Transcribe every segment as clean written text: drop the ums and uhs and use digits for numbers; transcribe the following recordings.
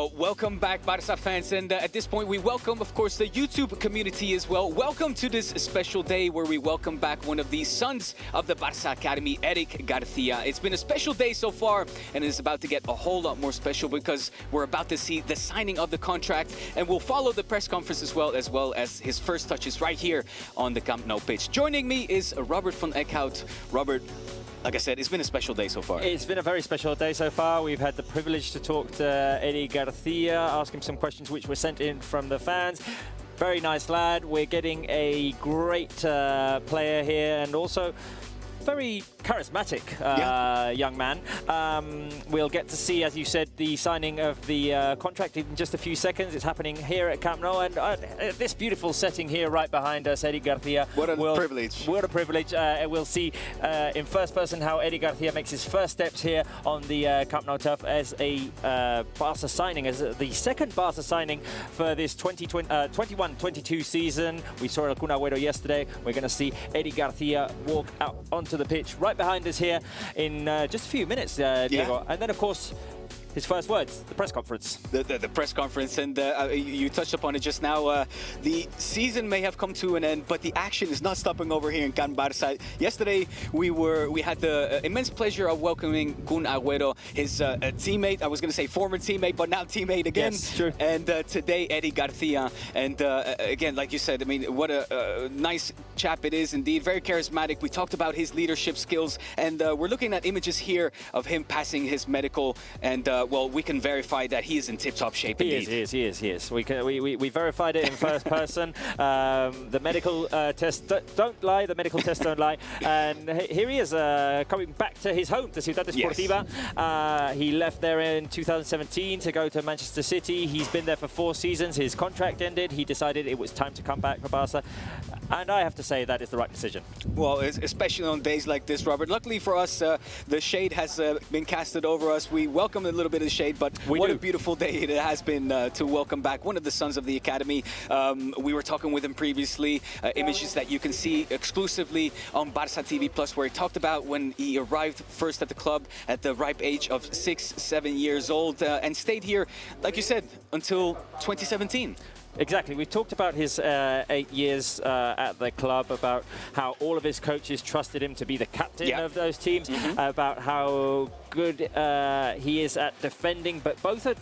Well, welcome back, Barça fans, and at this point we welcome, of course, the YouTube community as well. Welcome to this special day where we welcome back one of the sons of the Barça Academy, Eric García. It's been a special day so far, and it's about to get a whole lot more special because we're about to see the signing of the contract, and we'll follow the press conference as well as his first touches right here on the Camp Nou pitch. Joining me is Robert van Eckhout. Robert, like I said, it's been a special day so far. It's been a very special day so far. We've had the privilege to talk to Eric García, ask him some questions which were sent in from the fans. Very nice lad. We're getting a great player here, and also very charismatic young man. We'll get to see, as you said, the signing of the contract in just a few seconds. It's happening here at Camp Nou, and this beautiful setting here right behind us, Eric García. What a privilege. What a privilege. We'll see in first person how Eric García makes his first steps here on the Camp Nou turf as a Barça signing, as the second Barça signing for this 21-22 season. We saw El Kun Agüero yesterday. We're going to see Eric García walk out onto the pitch right behind us here in just a few minutes, Diego. Yeah. And then, of course, his first words, the press conference. The press conference, and you touched upon it just now. The season may have come to an end, but the action is not stopping over here in Can Barça. Yesterday, we had the immense pleasure of welcoming Kun Agüero, his teammate. I was going to say former teammate, but now teammate again. Yes, true. And today, Eric García. And again, like you said, I mean, what a nice chap it is indeed. Very charismatic. We talked about his leadership skills, and we're looking at images here of him passing his medical, and well, we can verify that he is in tip-top shape indeed. He is. We verified it in first person. The medical tests don't lie. The medical tests don't lie. And here he is coming back to his home, to Ciutat Esportiva. Yes. He left there in 2017 to go to Manchester City. He's been there for 4 seasons. His contract ended. He decided it was time to come back for Barça. And I have to say that is the right decision. Well, especially on days like this, Robert. Luckily for us, the shade has been casted over us. We welcome a little bit of shade, but what a beautiful day it has been to welcome back one of the sons of the academy. We were talking with him previously, images that you can see exclusively on Barça TV Plus, where he talked about when he arrived first at the club at the ripe age of 6-7 years old and stayed here, like you said, until 2017. Exactly. We've talked about his 8 years at the club, about how all of his coaches trusted him to be the captain of those teams, about how good he is at defending, but both are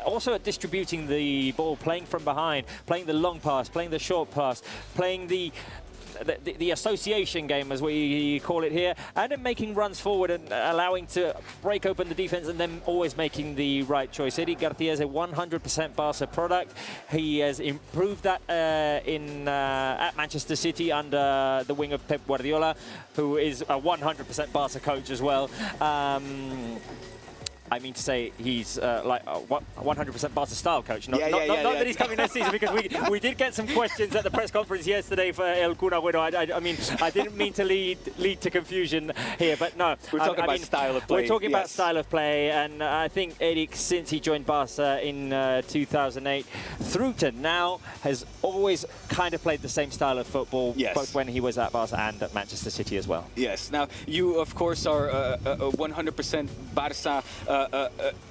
also at distributing the ball, playing from behind, playing the long pass, playing the short pass, playing the association game, as we call it here, and then making runs forward and allowing to break open the defense, and then always making the right choice. Eric García is a 100% Barça product. He has improved that at Manchester City under the wing of Pep Guardiola, who is a 100% Barça coach as well. I mean to say he's like a 100% Barca style coach. Not that he's coming next season, because we did get some questions at the press conference yesterday for El Kun Agüero. I mean, I didn't mean to lead to confusion here, but no. We're talking about style of play. We're talking about style of play, and I think Eric, since he joined Barca in 2008, through to now, has always kind of played the same style of football, both when he was at Barca and at Manchester City as well. Yes. Now, you, of course, are a 100% Barca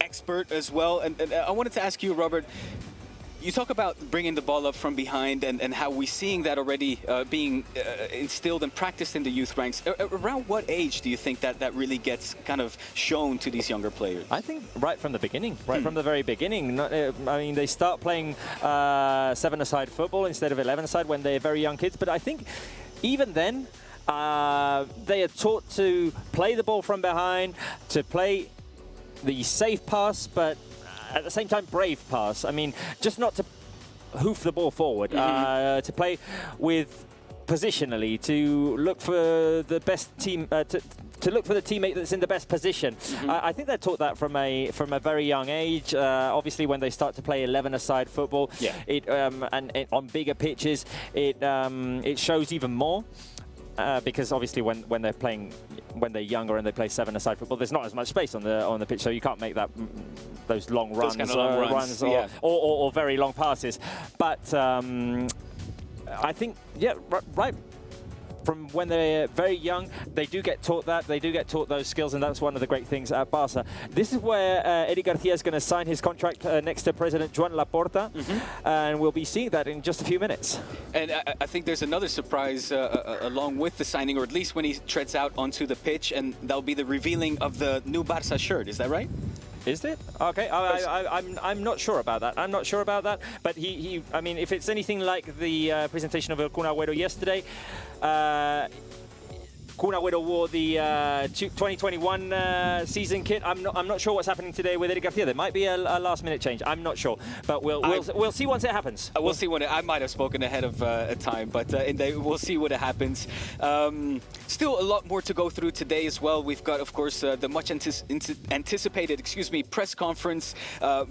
expert as well, and I wanted to ask you, Robert, you talk about bringing the ball up from behind and how we're seeing that already being instilled and practiced in the youth ranks. Around what age do you think that really gets kind of shown to these younger players? I think right from the beginning, from the very beginning. I mean, they start playing 7-a-side football instead of 11-a-side when they're very young kids, but I think even then they are taught to play the ball from behind, to play the safe pass, but at the same time brave pass. I mean, just not to hoof the ball forward, to play with positionally, to look for the best team, to look for the teammate that's in the best position. I think they're taught that from a very young age. Obviously, when they start to play 11-a-side football, and on bigger pitches, it shows even more. Because obviously when they're younger and they play 7-a-side football, there's not as much space on the pitch, so you can't make those long runs, or very long passes. But I think right from when they're very young, they do get taught that. They do get taught those skills, and that's one of the great things at Barça. This is where Eric García is going to sign his contract next to President Joan Laporta, and we'll be seeing that in just a few minutes. And I think there's another surprise along with the signing, or at least when he treads out onto the pitch, and that'll be the revealing of the new Barça shirt. Is that right? Is it? Okay, I'm not sure about that. I'm not sure about that. But I mean, if it's anything like the presentation of El Kun Agüero yesterday, Kun Agüero wore the 2021 season kit. I'm not sure what's happening today with Eric García. There might be a last-minute change. I'm not sure, but we'll see once it happens. We'll see when I might have spoken ahead of time, but we'll see what happens. Still a lot more to go through today as well. We've got, of course, the much anticipated, press conference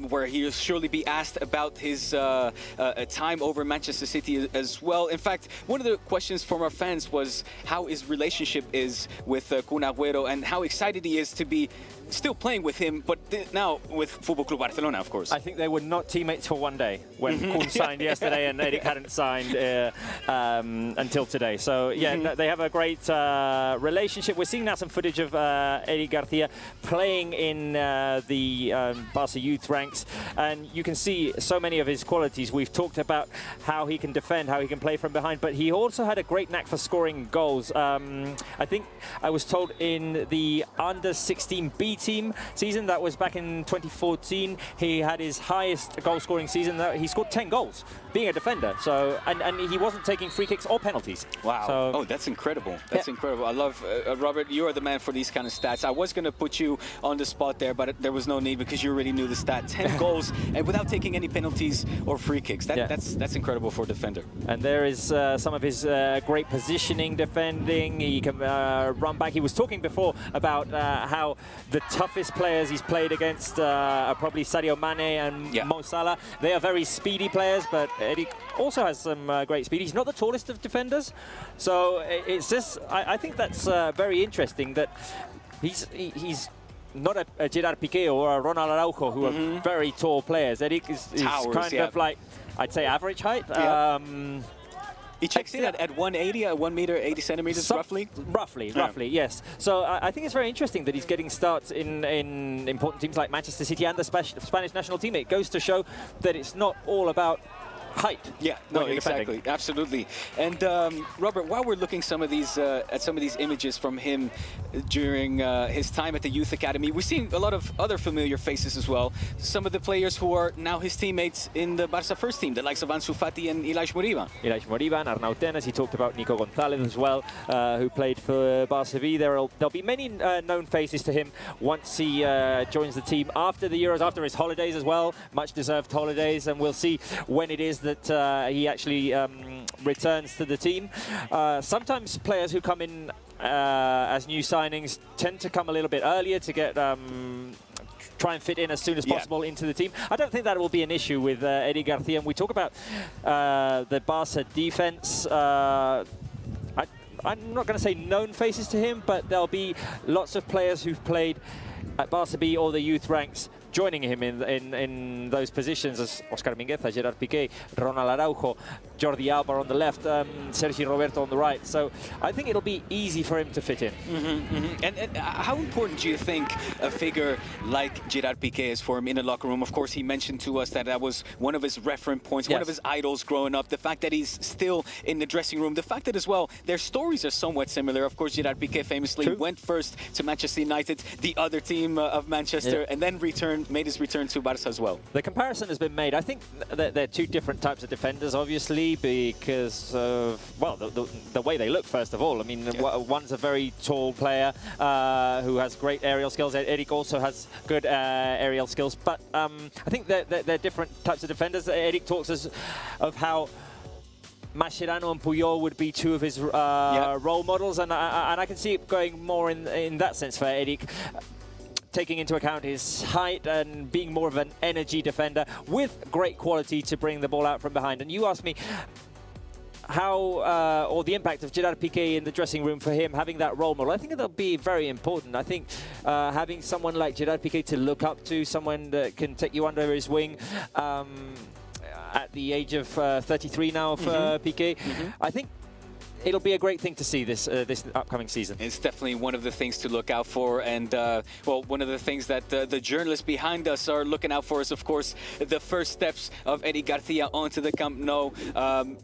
where he'll surely be asked about his time over Manchester City as well. In fact, one of the questions from our fans was how his relationship is with Kun Agüero and how excited he is to be still playing with him, but now with Football Club Barcelona, of course. I think they were not teammates for one day when Kun signed yesterday and Eric hadn't signed until today. So, yeah, they have a great relationship. We're seeing now some footage of Eric García playing in the Barca youth ranks, and you can see so many of his qualities. We've talked about how he can defend, how he can play from behind, but he also had a great knack for scoring goals. I think I was told in the under-16 B team season, that was back in 2014, he had his highest goal-scoring season. He scored 10 goals being a defender. So, and he wasn't taking free kicks or penalties. Wow. So, oh, that's incredible. That's incredible. I love, Robert, you are the man for these kind of stats. I was going to put you on the spot there, but there was no need because you already knew the stat. 10 goals and without taking any penalties or free kicks. That's incredible for a defender. And there is some of his great positioning, defending. He can run back. He was talking before about how the toughest players he's played against are probably Sadio Mane and Mo Salah. They are very speedy players, but Eric also has some great speed. He's not the tallest of defenders, so it's just, I think that's very interesting that he's not a Gerard Piqué or a Ronald Araujo, who are very tall players. Eric is kind of like, I'd say, average height. He checks in at 180, 1 meter, 80 centimeters, roughly? Roughly, yes. So I think it's very interesting that he's getting starts in important teams like Manchester City and the Spanish national team. It goes to show that it's not all about height. Yeah, no, exactly, absolutely. And Robert, while we're looking at some of these images from him during his time at the youth academy, we're seeing a lot of other familiar faces as well. Some of the players who are now his teammates in the Barça first team, the likes of Ansu Fati and Ilaix Moriba. Ilaix Moriba and Arnau Tenas. He talked about Nico Gonzalez as well, who played for Barça B. There'll be many known faces to him once he joins the team after the Euros, after his holidays as well, much-deserved holidays, and we'll see when it is that he actually returns to the team. Sometimes players who come in as new signings tend to come a little bit earlier to get try and fit in as soon as possible into the team. I don't think that will be an issue with Eric García. And we talk about the Barca defense. I'm not going to say known faces to him, but there'll be lots of players who've played at Barça B or the youth ranks joining him in those positions, as Oscar Mingueza, Gerard Piqué, Ronald Araujo, Jordi Alba on the left, Sergi Roberto on the right. So I think it'll be easy for him to fit in. And how important do you think a figure like Gerard Piqué is for him in the locker room? Of course, he mentioned to us that that was one of his reference points, one of his idols growing up. The fact that he's still in the dressing room, the fact that as well, their stories are somewhat similar. Of course, Gerard Piqué famously went first to Manchester United, the other team of Manchester, and then made his return to Barça as well. The comparison has been made. I think that they're two different types of defenders, obviously, because of, well, the way they look, first of all. I mean, one's a very tall player who has great aerial skills. Eric also has good aerial skills, but I think they're different types of defenders. Eric talks of how Mascherano and Puyol would be two of his role models, and I can see it going more in that sense for Eric, taking into account his height and being more of an energy defender with great quality to bring the ball out from behind. And you asked me how, or the impact of Gerard Piqué in the dressing room for him, having that role model. I think that'll be very important. I think having someone like Gerard Piqué to look up to, someone that can take you under his wing, at the age of 33 now for Piqué, I think it'll be a great thing to see this this upcoming season. It's definitely one of the things to look out for, and well, one of the things that the journalists behind us are looking out for is, of course, the first steps of Eric García onto the Camp Nou.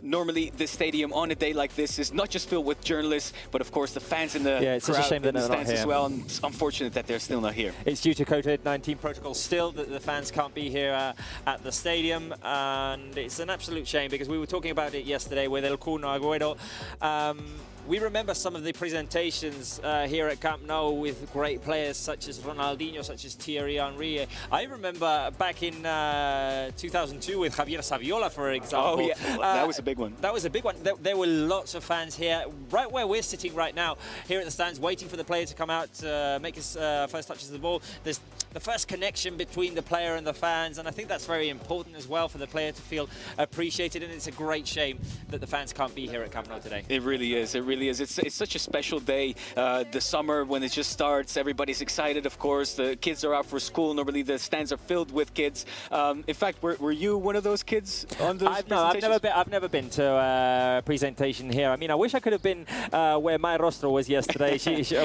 Normally, the stadium on a day like this is not just filled with journalists, but of course the fans in the it's such a shame that they're not here as well. And it's unfortunate that they're still not here. It's due to COVID-19 protocols still that the fans can't be here at the stadium, and it's an absolute shame because we were talking about it yesterday with El Kun Agüero. We remember some of the presentations here at Camp Nou with great players such as Ronaldinho, such as Thierry Henry. I remember back in 2002 with Javier Saviola, for example. Oh, yeah. That was a big one. That was a big one. There were lots of fans here, right where we're sitting right now, here at the stands, waiting for the player to come out, make his first touches of the ball. There's the first connection between the player and the fans, and I think that's very important as well for the player to feel appreciated, and it's a great shame that the fans can't be here at Camp Nou today. It really is. It really is. It's such a special day. The summer, when it just starts, everybody's excited, of course. The kids are out for school. Normally, the stands are filled with kids. In fact, were you one of those kids on those presentations? I've never been to a presentation here. I mean, I wish I could have been where Maya Rostro was yesterday.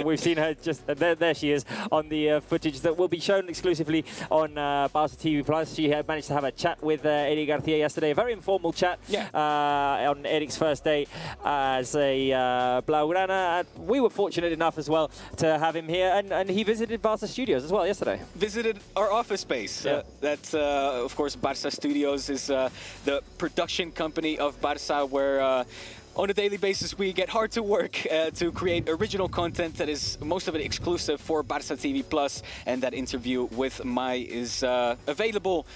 We've seen her just there. She is on the footage that will be shown exclusively on Barça TV Plus. She had managed to have a chat with Eric García yesterday, a very informal chat on Eric's first day as a Blaugrana. We were fortunate enough as well to have him here, and he visited Barça Studios as well yesterday. Visited our office space. That's of course, Barça Studios is the production company of Barça, where on a daily basis we get hard to work to create original content that is most of it exclusive for Barça TV Plus, and that interview with Mai is available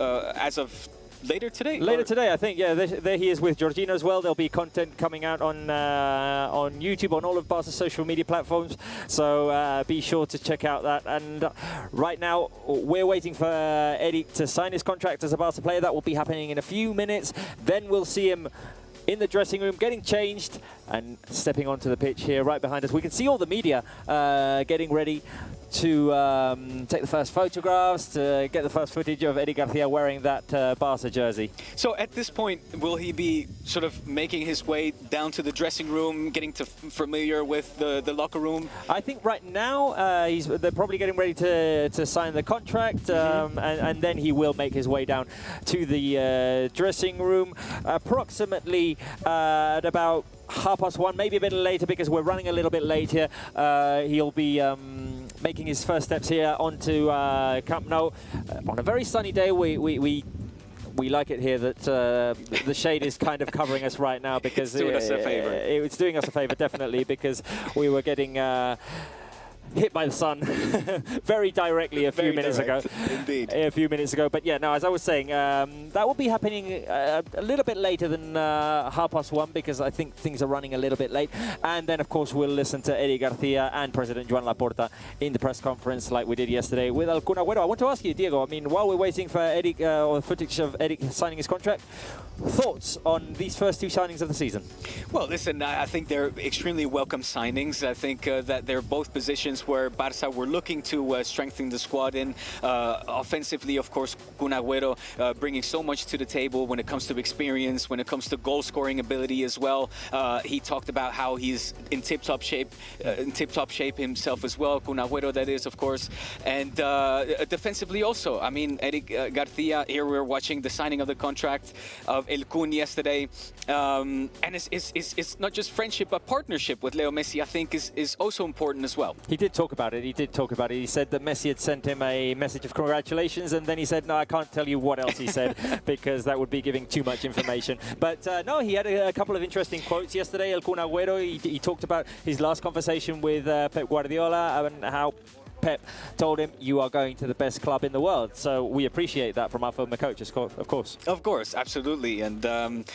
as of later today? Later today, I think. Yeah, there he is with Georgina as well. There'll be content coming out on YouTube, on all of Barca's social media platforms. So be sure to check out that. And right now, we're waiting for Eric to sign his contract as a Barca player. That will be happening in a few minutes. Then we'll see him in the dressing room, getting changed and stepping onto the pitch here right behind us. We can see all the media getting ready to take the first photographs, to get the first footage of Eric García wearing that Barca jersey. So at this point, will he be sort of making his way down to the dressing room, getting familiar with the locker room? I think right now they're probably getting ready to sign the contract, and then he will make his way down to the dressing room approximately at about 1:30, maybe a bit later because we're running a little bit late here. He'll be making his first steps here onto Camp Nou on a very sunny day. We like it here that the shade is kind of covering us right now because it's doing us a favor. It's doing us a favor, definitely, because we were getting hit by the sun very directly a few minutes ago. Indeed. A few minutes ago. But yeah, no, as I was saying, that will be happening a little bit later than 1:30 because I think things are running a little bit late. And then, of course, we'll listen to Eric García and President Joan Laporta in the press conference like we did yesterday with El Kun Agüero. I want to ask you, Diego, I mean, while we're waiting for Eric, or footage of Eric signing his contract, thoughts on these first two signings of the season? Well, listen, I think they're extremely welcome signings. I think that they're both positions where Barça were looking to strengthen the squad in. Offensively, of course, Kun Agüero bringing so much to the table when it comes to experience, when it comes to goal-scoring ability as well. He talked about how he's in tip-top shape himself as well. Kun Agüero, that is, of course. And defensively also, I mean, Eric García, here we're watching the signing of the contract of El Kun yesterday. And it's not just friendship, but partnership with Leo Messi, I think, is also important as well. He did talk about it. He said that Messi had sent him a message of congratulations, and then he said, no, I can't tell you what else he said because that would be giving too much information. But no, he had a couple of interesting quotes yesterday, El Kun Agüero. He talked about his last conversation with Pep Guardiola and how Pep told him, you are going to the best club in the world. So we appreciate that from our former coach, of course. Of course, absolutely. And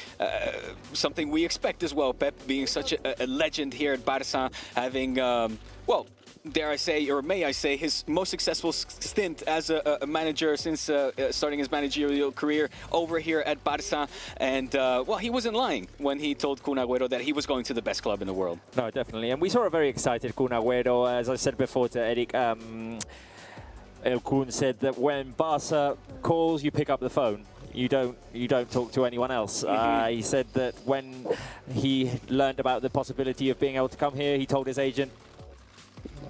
something we expect as well, Pep being such a legend here at Barça, having, well, dare I say, or may I say, his most successful stint as a manager since starting his managerial career over here at Barça. And, well, he wasn't lying when he told Kun Agüero that he was going to the best club in the world. No, definitely. And we saw a very excited Kun Agüero. As I said before to Eric, El Kun said that when Barça calls, you pick up the phone. you don't talk to anyone else. He said that when he learned about the possibility of being able to come here, he told his agent,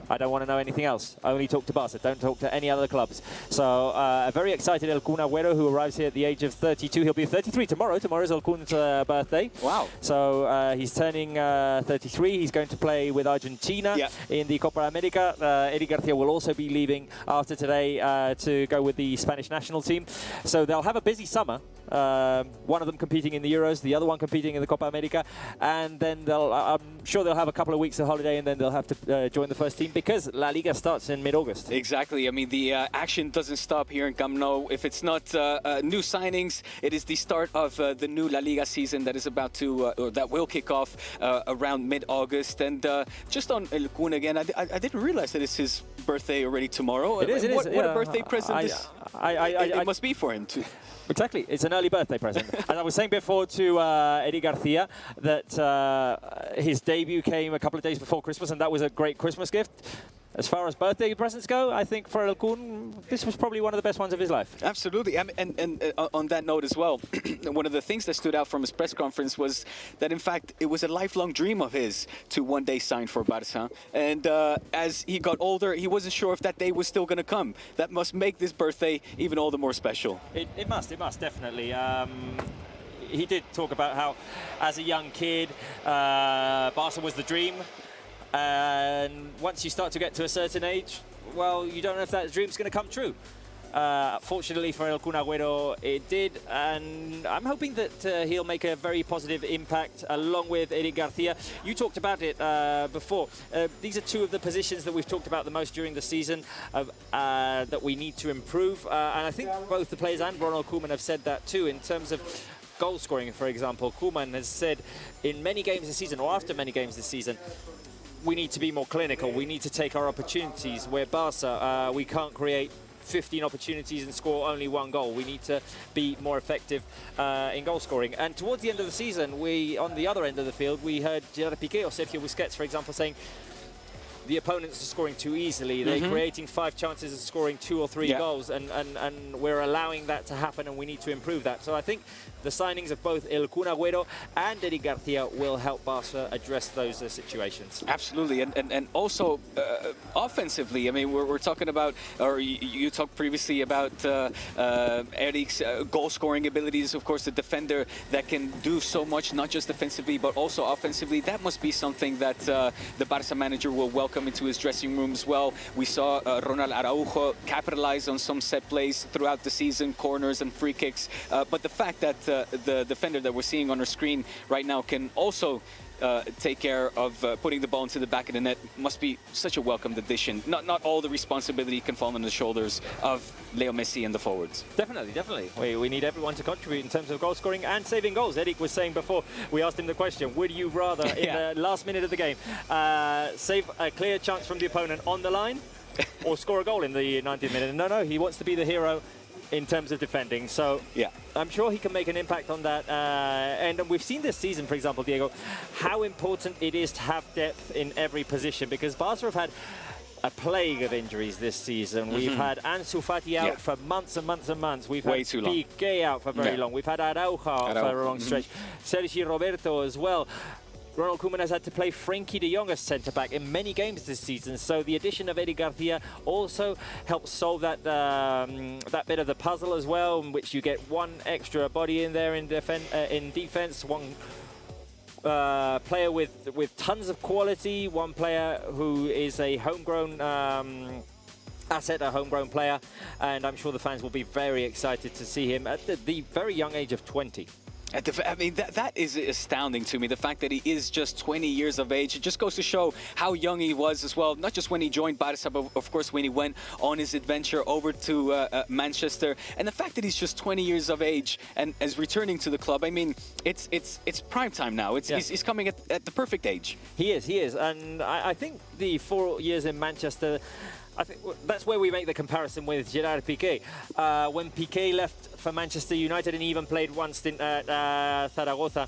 I don't want to know anything else. Only talk to Barca. Don't talk to any other clubs. So a very excited El Kun Agüero, who arrives here at the age of 32. He'll be 33 tomorrow. Tomorrow's El Kun's birthday. Wow. So he's turning 33. He's going to play with Argentina in the Copa America. Eric García will also be leaving after today to go with the Spanish national team. So they'll have a busy summer. One of them competing in the Euros, the other one competing in the Copa America, and then I'm sure they'll have a couple of weeks of holiday, and then they'll have to join the first team because La Liga starts in mid-August. Exactly. I mean, the action doesn't stop here in Camp Nou. If it's not new signings, it is the start of the new La Liga season that is about to, or that will kick off around mid-August. And just on El Kun again, I didn't realize that it's his birthday already tomorrow. It is. What a birthday present it must be for him too. Exactly. It's an early birthday present. And I was saying before to Eric García that his debut came a couple of days before Christmas, and that was a great Christmas gift. As far as birthday presents go, I think for El Kun, this was probably one of the best ones of his life. Absolutely. And on that note as well, one of the things that stood out from his press conference was that, in fact, it was a lifelong dream of his to one day sign for Barça. And as he got older, he wasn't sure if that day was still going to come. That must make this birthday even all the more special. It must, definitely. He did talk about how, as a young kid, Barça was the dream. And once you start to get to a certain age, well, you don't know if that dream's going to come true. Fortunately for El Kun Agüero, it did, and I'm hoping that he'll make a very positive impact along with Eric García. You talked about it before. These are two of the positions that we've talked about the most during the season that we need to improve, and I think both the players and Ronald Koeman have said that too in terms of goal scoring, for example. Koeman has said in many games this season, or after many games this season, we need to be more clinical. We need to take our opportunities. Where Barca, we can't create 15 opportunities and score only one goal. We need to be more effective in goal scoring. And towards the end of the season, on the other end of the field, we heard Gerard Piqué or Sergio Busquets, for example, saying the opponents are scoring too easily. They're creating 5 chances and scoring 2 or 3 goals, and we're allowing that to happen, and we need to improve that. So I think the signings of both El Kun Agüero and Eric García will help Barca address those situations. Absolutely, and also offensively, I mean, we're talking about, or you talked previously about Eric's goal-scoring abilities. Of course, the defender that can do so much, not just defensively, but also offensively. That must be something that the Barca manager will welcome into his dressing room as well. We saw Ronald Araujo capitalize on some set plays throughout the season, corners and free kicks. But the fact that the defender that we're seeing on our screen right now can also take care of putting the ball into the back of the net must be such a welcomed addition. Not all the responsibility can fall on the shoulders of Leo Messi and the forwards. Definitely. We need everyone to contribute in terms of goal scoring and saving goals. Eric was saying before, we asked him the question, would you rather in the last minute of the game save a clear chance from the opponent on the line or score a goal in the 90th minute? No, he wants to be the hero in terms of defending. So I'm sure he can make an impact on that. And we've seen this season, for example, Diego, how important it is to have depth in every position, because Barca have had a plague of injuries this season. We've had Ansu Fati out for months and months and months. We've had Piqué out for very long. We've had Araujo out for a long stretch. Sergi Roberto as well. Ronald Koeman has had to play Frenkie de Jong as centre-back in many games this season, so the addition of Eric García also helps solve that that bit of the puzzle as well, in which you get one extra body in there in defence, one player with tons of quality, one player who is a homegrown asset, a homegrown player, and I'm sure the fans will be very excited to see him at the very young age of 20. I mean, that is astounding to me, the fact that he is just 20 years of age. It just goes to show how young he was as well, not just when he joined Barça, but of course when he went on his adventure over to Manchester. And the fact that he's just 20 years of age and is returning to the club, I mean, it's prime time now. He's coming at the perfect age. He is. And I think the 4 years in Manchester, I think that's where we make the comparison with Gerard Piqué. When Piqué left for Manchester United and even played one stint at Zaragoza,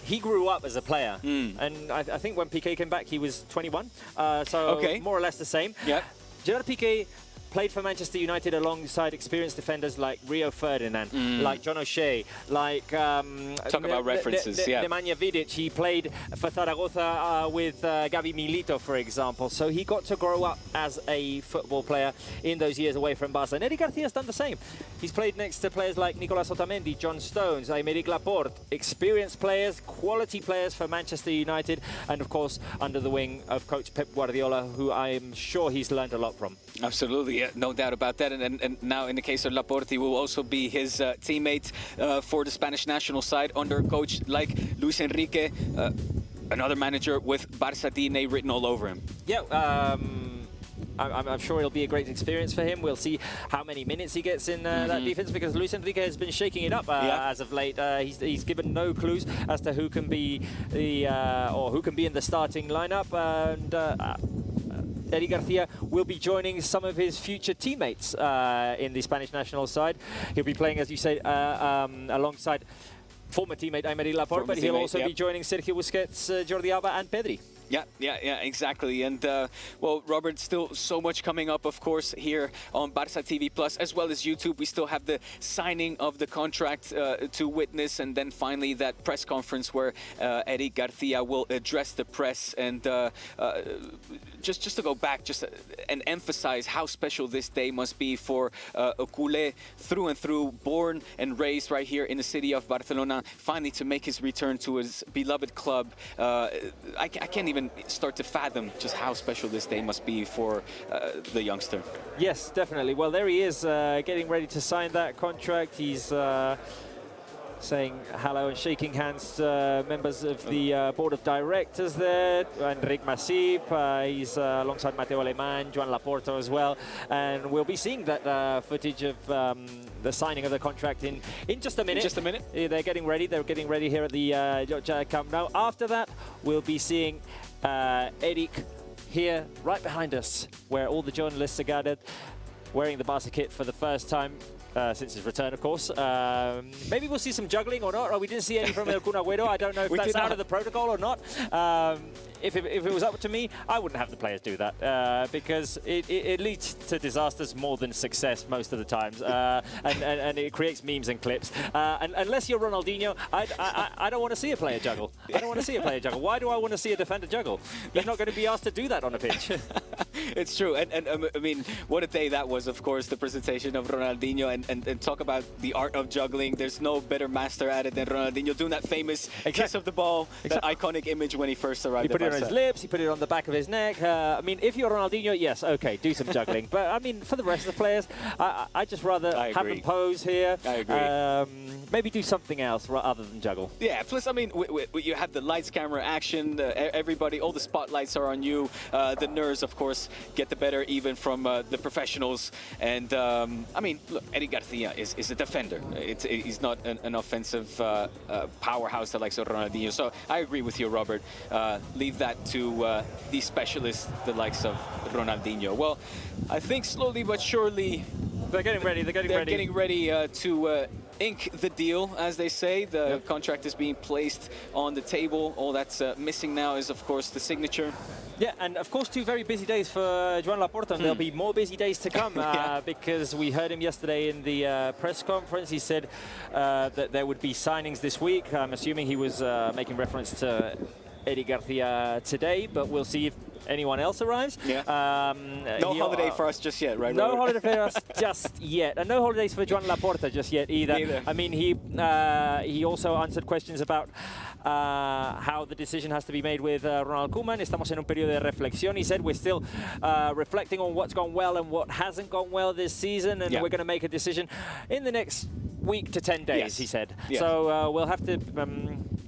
he grew up as a player. And I think when Piqué came back, he was 21. So more or less the same. Yeah. Gerard Piqué played for Manchester United alongside experienced defenders like Rio Ferdinand, like John O'Shea, like... Talk about references, Nemanja Vidic. He played for Zaragoza with Gavi Milito, for example. So he got to grow up as a football player in those years away from Barca. And Eric García has done the same. He's played next to players like Nicolas Otamendi, John Stones, Aymeric Laporte, experienced players, quality players for Manchester United, and of course under the wing of coach Pep Guardiola, who I'm sure he's learned a lot from. Absolutely, yeah, no doubt about that. And now in the case of Laporte, he will also be his teammate for the Spanish national side under a coach like Luis Enrique, another manager with Barça DNA written all over him. Yeah, I'm sure it'll be a great experience for him. We'll see how many minutes he gets in that defense, because Luis Enrique has been shaking it up as of late. He's given no clues as to who can be the or who can be in the starting lineup. And Eric García will be joining some of his future teammates in the Spanish national side. He'll be playing, as you say, alongside former teammate Aymeric Laporte, but he'll also be joining Sergio Busquets, Jordi Alba and Pedri. Yeah, exactly. And, well, Robert, still so much coming up, of course, here on Barça TV Plus, as well as YouTube. We still have the signing of the contract to witness, and then finally that press conference where Eric García will address the press. And just to go back and emphasize how special this day must be for a culé through and through, born and raised right here in the city of Barcelona, finally to make his return to his beloved club. I can't even start to fathom just how special this day must be for the youngster. Yes, definitely. Well, there he is, getting ready to sign that contract. He's saying hello and shaking hands to members of the board of directors there. Enric Masip, he's alongside Mateo Alemán, Joan Laporta as well. And we'll be seeing that footage of the signing of the contract in just a minute. Just a minute. They're getting ready. They're getting ready here at the Camp Nou. After that, we'll be seeing Eric here right behind us, where all the journalists are gathered, wearing the Barca kit for the first time since his return, of course. Maybe we'll see some juggling or not. Or we didn't see any from El Kun Agüero. I don't know if that's out of the protocol or not. If it was up to me, I wouldn't have the players do that because it leads to disasters more than success most of the times, and it creates memes and clips. And unless you're Ronaldinho, I don't want to see a player juggle. I don't want to see a player juggle. Why do I want to see a defender juggle? He's not going to be asked to do that on a pitch. It's true, and I mean, what a day that was, of course, the presentation of Ronaldinho, and talk about the art of juggling. There's no better master at it than Ronaldinho, doing that famous kiss of the ball, that iconic image when he first arrived. He put it on his lips, he put it on the back of his neck. I mean, if you're Ronaldinho, yes, okay, do some juggling. But I mean, for the rest of the players, I just rather have them pose here. I agree. Maybe do something else other than juggle. Yeah, plus, I mean, you have the lights, camera, action, everybody, all the spotlights are on you. The nerves, of course, get the better even from the professionals. And, I mean, look, Eric García is a defender. He's not an offensive powerhouse that likes Ronaldinho. So I agree with you, Robert. Leave that to these specialists, the likes of Ronaldinho. Well, I think slowly but surely they're getting ready. They're getting ready to ink the deal, as they say. The contract is being placed on the table. All that's missing now is, of course, the signature. Yeah, and of course, 2 very busy days for Joan Laporta, and there'll be more busy days to come because we heard him yesterday in the press conference. He said that there would be signings this week. I'm assuming he was making reference to Eric García today, but we'll see if anyone else arrives. No holiday for us just yet, right? No Robert? holiday for us just yet, and no holidays for Joan Laporta just yet either. I mean, he also answered questions about how the decision has to be made with Ronald Koeman. Estamos en un periodo de reflexión. He said we're still reflecting on what's gone well and what hasn't gone well this season, and we're going to make a decision in the next week to 10 days, he said. So we'll have to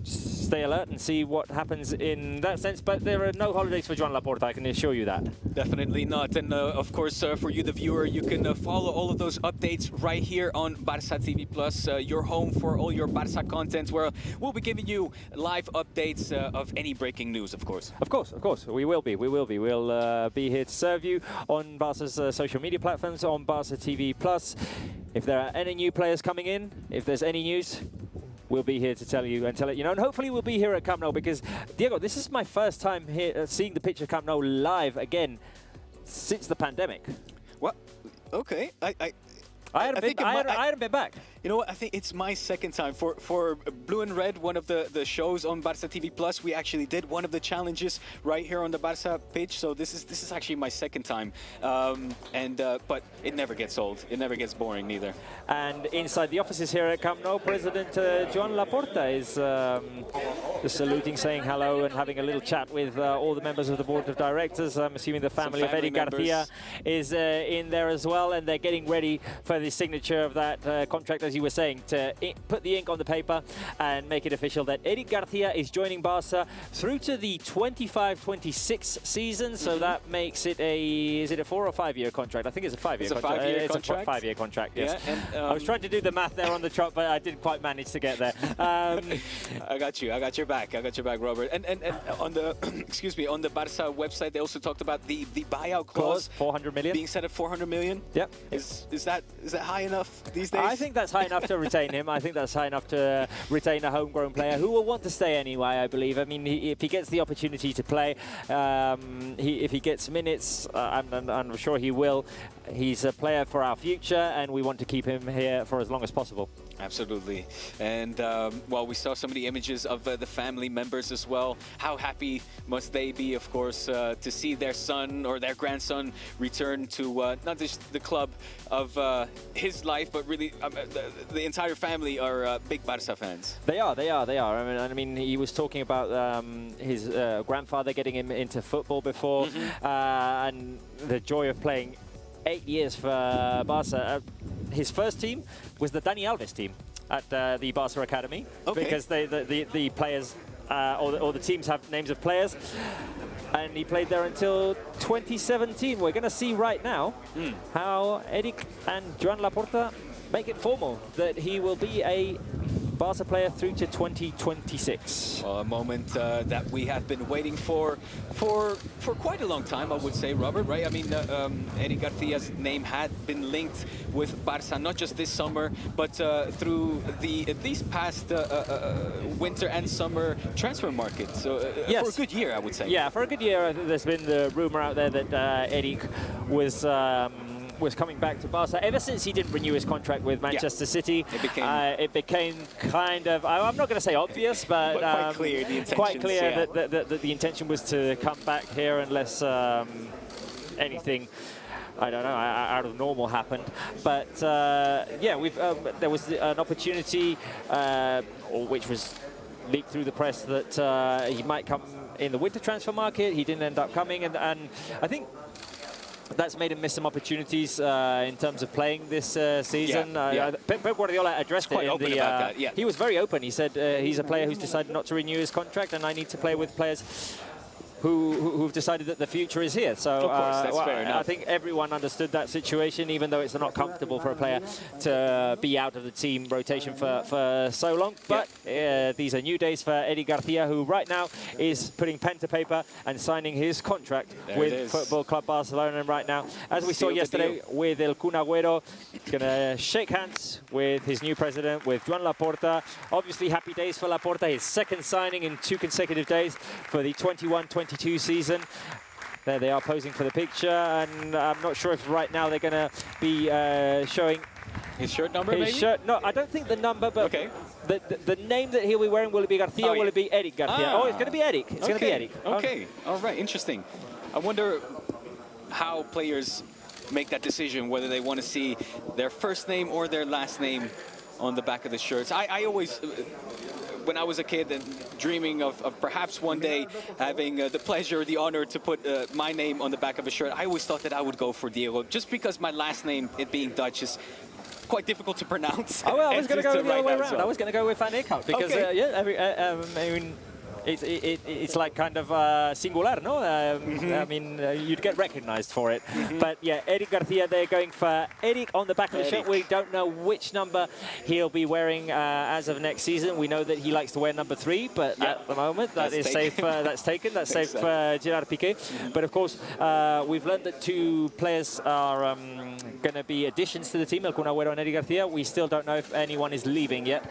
stay alert and see what happens in that sense. But there are no holidays for Joan Laporta, I can assure you that. Definitely not. And of course, for you, the viewer, you can follow all of those updates right here on Barça TV Plus, your home for all your Barça content, where we'll be giving you live updates of any breaking news, of course. Of course. We will be. We'll be here to serve you on Barca's social media platforms, on Barça TV Plus. If there are any new players coming in, if there's any news, we'll be here to tell you and tell it, you know, and hopefully we'll be here at Camp Nou, because, Diego, this is my first time here seeing the pitch of Camp Nou live again since the pandemic. Well, Okay. I hadn't been back. You know what? I think it's my second time for Blue and Red, one of the shows on Barça TV Plus. We actually did one of the challenges right here on the Barça page. So this is actually my second time, but it never gets old. It never gets boring neither. And inside the offices here at Camp Nou, President Joan Laporta is just saluting, saying hello, and having a little chat with all the members of the board of directors. I'm assuming the family of Eric García is in there as well, and they're getting ready for the signature of that contract, as you were saying, to put the ink on the paper and make it official that Eric García is joining Barça through to the 25-26 season. So that makes it is it a 4 or 5 year contract? I think it's a 5 year contract. It's a 5 year contract, yes. Yeah, and, I was trying to do the math there on the trot, but I didn't quite manage to get there. I got you. I got your back. I got your back, Robert. And on the excuse me, on the Barça website, they also talked about the buyout clause, 400 million being set at 400 million. Yep. Is that high enough these days? I think that's high enough to retain him. I think that's high enough to retain a homegrown player who will want to stay anyway, I believe. I mean, if he gets the opportunity to play, if he gets minutes, I'm sure he will. He's a player for our future, and we want to keep him here for as long as possible. Absolutely. And, well, we saw some of the images of the family members as well. How happy must they be, of course, to see their son or their grandson return to not just the club of his life, but really the entire family are big Barça fans. They are. I mean, he was talking about his grandfather getting him into football before, and the joy of playing 8 years for Barça. His first team was the Dani Alves team at the Barça Academy, because the players or the teams have names of players, and he played there until 2017. We're going to see right now how Eric and Joan Laporta make it formal that he will be a Barça player through to 2026. A moment that we have been waiting for quite a long time, I would say, Robert, right? I mean, Eric García's name had been linked with Barça, not just this summer, but through at least past winter and summer transfer market. So for a good year, I would say. Yeah, for a good year. There's been the rumor out there that Eric was coming back to Barça. Ever since he didn't renew his contract with Manchester City, it became kind of, I'm not going to say obvious, but quite clear the intention. Quite clear that the intention was to come back here unless anything, I don't know, out of normal happened. But yeah, there was an opportunity, which was leaked through the press, that he might come in the winter transfer market. He didn't end up coming, and I think that's made him miss some opportunities in terms of playing this season. Pep Guardiola addressed it in the... He was very open. He said he's a player who's decided not to renew his contract, and I need to play with players who've decided that the future is here. So of course, that's fair enough. I think everyone understood that situation, even though it's not comfortable for a player to be out of the team rotation for so long. But these are new days for Eric García, who right now is putting pen to paper and signing his contract with Football Club Barcelona. And right now, as we saw yesterday with El Kun Agüero, going to shake hands with his new president, with Joan Laporta. Obviously, happy days for Laporta, his second signing in 2 consecutive days for the 21-22 season. There they are posing for the picture, and I'm not sure if right now they're going to be showing his shirt number, his shirt. No, I don't think the number, but the name that he'll be wearing. Will it be Garcia? Will it be Eric García? Oh, it's going to be Eric. It's going to be Eric. Okay, all right, interesting. I wonder how players make that decision, whether they want to see their first name or their last name on the back of the shirts. I always, when I was a kid and dreaming of perhaps one day having the pleasure, the honor to put my name on the back of a shirt, I always thought that I would go for Diego, just because my last name, it being Dutch, is quite difficult to pronounce. Oh, well, I was going to go the other way around. I was going to go with Van Eyck, because I mean, it's like kind of singular, no? I mean, you'd get recognized for it. But yeah, Eric García, they're going for Eric on the back of the shirt. We don't know which number he'll be wearing as of next season. We know that he likes to wear number 3, but at the moment that is safe. That's taken. That's safe for Gerard Piqué. But of course, we've learned that 2 players are going to be additions to the team, El Kun Agüero and Eric García. We still don't know if anyone is leaving yet,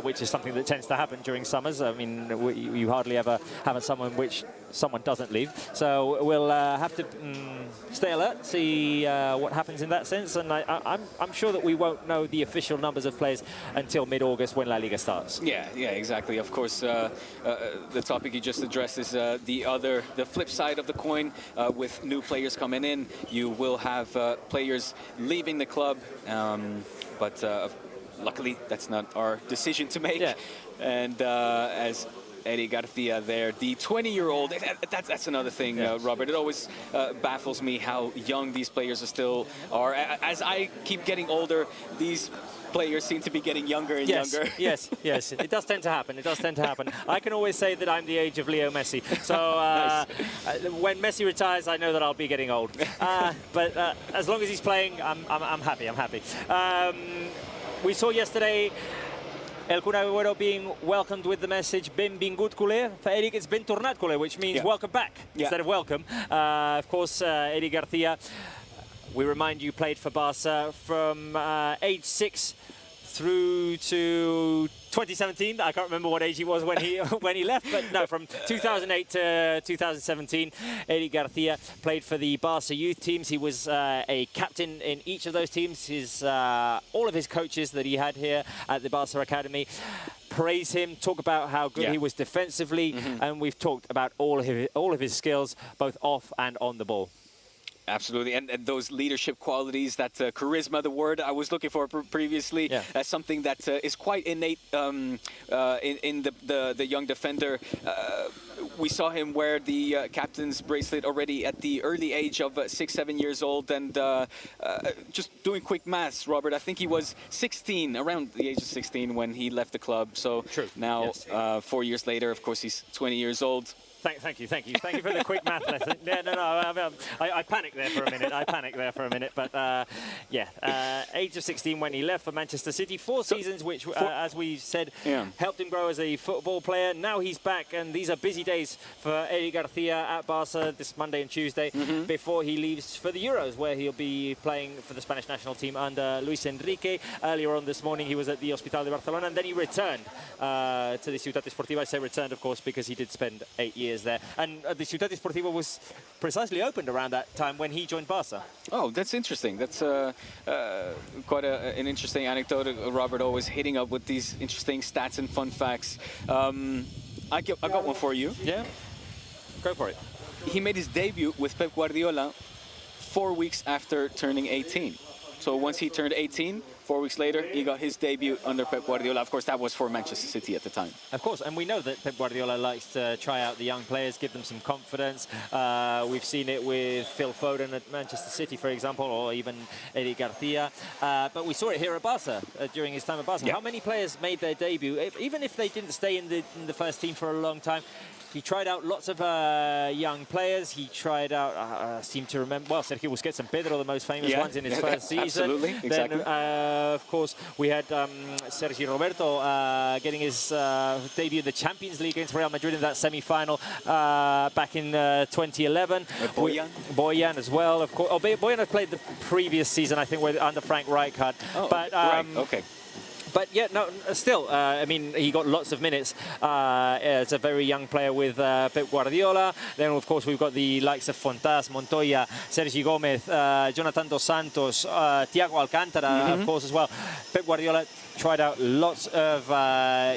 which is something that tends to happen during summers. I mean, you hardly ever have someone doesn't leave. So we'll have to stay alert, see what happens in that sense. And I'm sure that we won't know the official numbers of players until mid-August when La Liga starts. Yeah, exactly. Of course, the topic you just addressed is the flip side of the coin. With new players coming in, you will have players leaving the club, but luckily that's not our decision to make. Yeah. And as Eric García there, the 20-year-old, that's another thing, Robert. It always baffles me how young these players are. As I keep getting older, these players seem to be getting younger and younger. Yes. It does tend to happen. I can always say that I'm the age of Leo Messi. So when Messi retires, I know that I'll be getting old. But as long as he's playing, I'm happy. We saw yesterday El Kun Agüero being welcomed with the message "Benvingut culer." For Eric, it's "Ben tornat culer," which means welcome back instead of welcome. Of course, Eric García, we remind you, played for Barça from age 6 through to 2017. I can't remember what age he was when he left, but no, from 2008 to 2017, Eric García played for the Barça youth teams. He was a captain in each of those teams. All of his coaches that he had here at the Barça Academy praise him, talk about how good he was defensively, and we've talked about all of his skills, both off and on the ball. Absolutely, and those leadership qualities, that charisma, the word I was looking for previously, as something that is quite innate in the young defender. We saw him wear the captain's bracelet already at the early age of 6-7 years old, and just doing quick maths, Robert, I think he was 16, around the age of 16 when he left the club. So now, 4 years later, of course, he's 20 years old. Thank you for the quick math lesson. I panicked there for a minute. But age of 16 when he left for Manchester City. 4 seasons, which, as we said, helped him grow as a football player. Now he's back, and these are busy days for Eric García at Barça this Monday and Tuesday before he leaves for the Euros, where he'll be playing for the Spanish national team under Luis Enrique. Earlier on this morning, he was at the Hospital de Barcelona, and then he returned to the Ciutat Esportiva. I say returned, of course, because he did spend 8 years there. And the Ciutat Esportiva was precisely opened around that time when he joined Barça. Oh, that's interesting. That's quite an interesting anecdote. Robert always hitting up with these interesting stats and fun facts. I got one for you. Yeah, go for it. He made his debut with Pep Guardiola 4 weeks after turning 18. So once he turned 18, 4 weeks later, he got his debut under Pep Guardiola. Of course, that was for Manchester City at the time. Of course, and we know that Pep Guardiola likes to try out the young players, give them some confidence. We've seen it with Phil Foden at Manchester City, for example, or even Eric García. But we saw it here at Barça during his time at Barça. How many players made their debut, even if they didn't stay in the first team for a long time? He tried out lots of young players. He tried out, I seem to remember, well, Sergio Busquets and Pedro, the most famous ones in his first season. Absolutely, exactly. Then, of course, we had Sergio Roberto getting his debut in the Champions League against Real Madrid in that semi-final back in 2011. Boyan as well, of course. Oh, Boyan had played the previous season, I think, under Frank Rijkaard. Oh, but, right, okay. But yeah, no, still, I mean, he got lots of minutes as a very young player with Pep Guardiola. Then, of course, we've got the likes of Fontàs, Montoya, Sergi Gómez, Jonathan Dos Santos, Thiago Alcántara, of course, as well. Pep Guardiola tried out lots of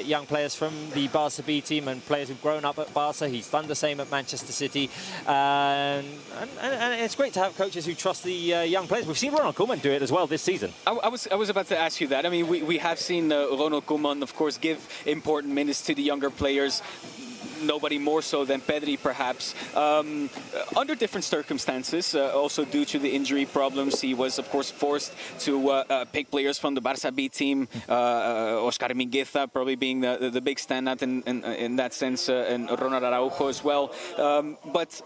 young players from the Barça B team and players who've grown up at Barça. He's done the same at Manchester City. And it's great to have coaches who trust the young players. We've seen Ronald Koeman do it as well this season. I was about to ask you that. I mean, we have seen Ronald Koeman, of course, give important minutes to the younger players. Nobody more so than Pedri, perhaps. Under different circumstances, also due to the injury problems, he was, of course, forced to pick players from the Barça B team. Oscar Mingueza probably being the big standout in that sense, and Ronald Araujo as well. But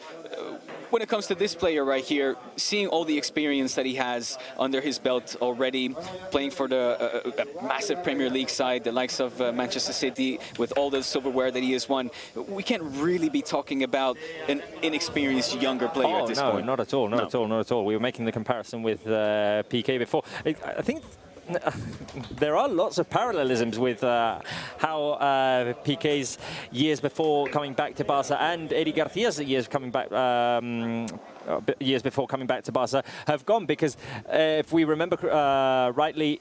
when it comes to this player right here, seeing all the experience that he has under his belt already, playing for the massive Premier League side, the likes of Manchester City, with all the silverware that he has won, we can't really be talking about an inexperienced younger player at this point. No, not at all, not at all. We were making the comparison with PK before. I think there are lots of parallelisms with how Piqué's years before coming back to Barca and Eric Garcia's years coming back. Years before coming back to Barca have gone, because if we remember rightly,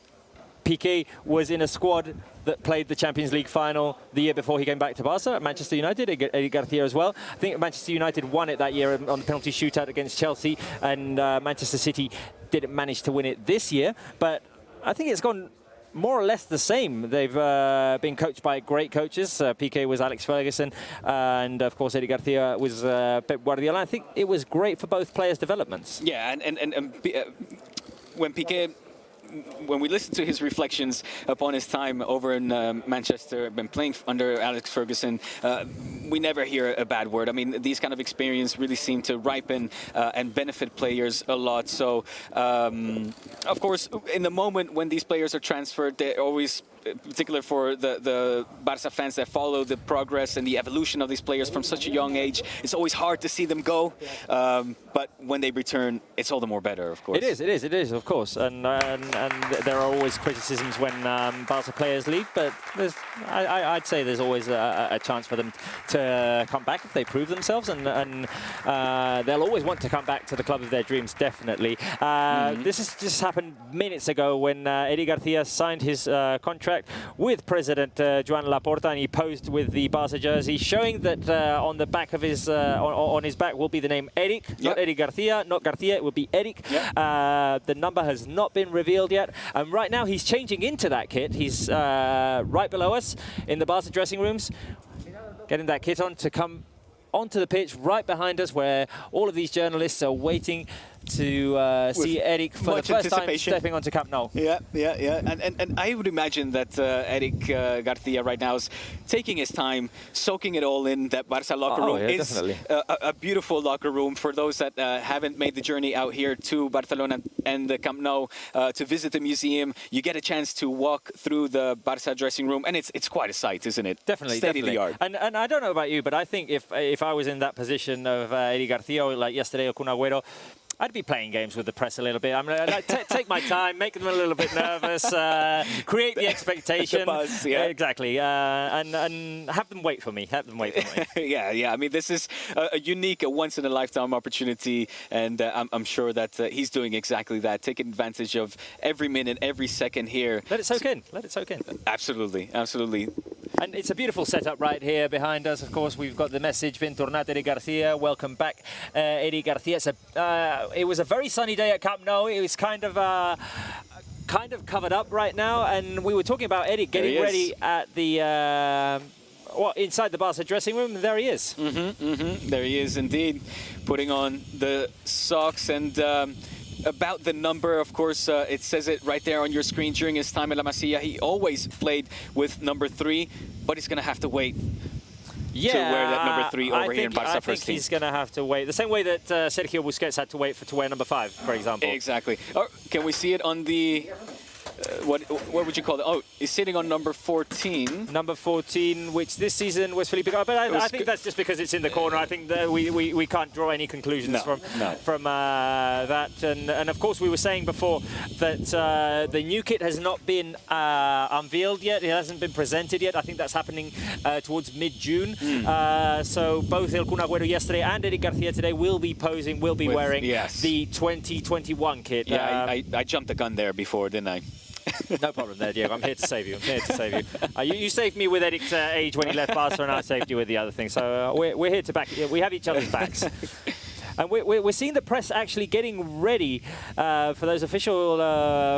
Piqué was in a squad that played the Champions League final the year before he came back to Barca at Manchester United, Eric Garcia as well. I think Manchester United won it that year on the penalty shootout against Chelsea, and Manchester City didn't manage to win it this year. But I think it's gone more or less the same. They've been coached by great coaches. Piqué was Alex Ferguson, and of course Eric Garcia was Pep Guardiola. I think it was great for both players' developments. Yeah, and when Piqué, when we listen to his reflections upon his time over in Manchester, been playing under Alex Ferguson, we never hear a bad word. I mean, these kind of experience really seem to ripen and benefit players a lot. So, of course, in the moment when these players are transferred, they're always, particular for the Barça fans that follow the progress and the evolution of these players from such a young age, it's always hard to see them go. But when they return, it's all the more better, of course. It is, of course. And there are always criticisms when Barca players leave, but I'd say there's always a chance for them to come back if they prove themselves, and they'll always want to come back to the club of their dreams, definitely. This has just happened minutes ago when Eric Garcia signed his contract with President Joan Laporta, and he posed with the Barca jersey, showing that on the back of his on his back will be the name Eric, not Eric Garcia, not Garcia, it will be Eric. The number has not been revealed yet, and right now he's changing into that kit. He's right below us in the Barca dressing rooms, getting that kit on to come onto the pitch right behind us, where all of these journalists are waiting to see Eric for the first time stepping onto Camp Nou. Yeah. And I would imagine that Eric Garcia right now is taking his time, soaking it all in. That Barca locker room is a beautiful locker room. For those that haven't made the journey out here to Barcelona and the Camp Nou to visit the museum, you get a chance to walk through the Barca dressing room, and it's quite a sight, isn't it? Definitely. Steady of the art. And I don't know about you, but I think if I was in that position of Eric Garcia, or like yesterday, or Kun Agüero, I'd be playing games with the press a little bit. I'm gonna take my time, make them a little bit nervous, create the expectation. The buzz, yeah. Exactly, and have them wait for me. Yeah. I mean, this is a unique, a once-in-a-lifetime opportunity, and I'm sure that he's doing exactly that, taking advantage of every minute, every second here. Let it soak in. Absolutely. And it's a beautiful setup right here behind us. Of course, we've got the message, Bentornat Eric Garcia. Welcome back, Eric Garcia. It was a very sunny day at Camp Nou. It was kind of covered up right now, and we were talking about Eric getting ready at the inside the Barca dressing room. There he is. There he is indeed, putting on the socks. And about the number, of course, it says it right there on your screen. During his time at La Masia, he always played with number 3, but he's going to have to wait to wear that number 3 over here in Barca first team. I think he's going to have to wait. The same way that Sergio Busquets had to wait to wear number 5, for example. Exactly. Can we see it on the... what would you call it? Oh, he's sitting on number 14. Number 14, which this season was Felipe Galo. But I think that's just because it's in the corner. I think that we can't draw any conclusions from that. And of course, we were saying before that the new kit has not been unveiled yet. It hasn't been presented yet. I think that's happening towards mid-June. So both El Kun Agüero yesterday and Eric Garcia today will be posing, will be wearing the 2021 kit. Yeah, I jumped the gun there before, didn't I? No problem there, Diego. I'm here to save you. You saved me with Eric's age when he left Barca, and I saved you with the other thing. So we're here to back. We have each other's backs. And we're seeing the press actually getting ready for those official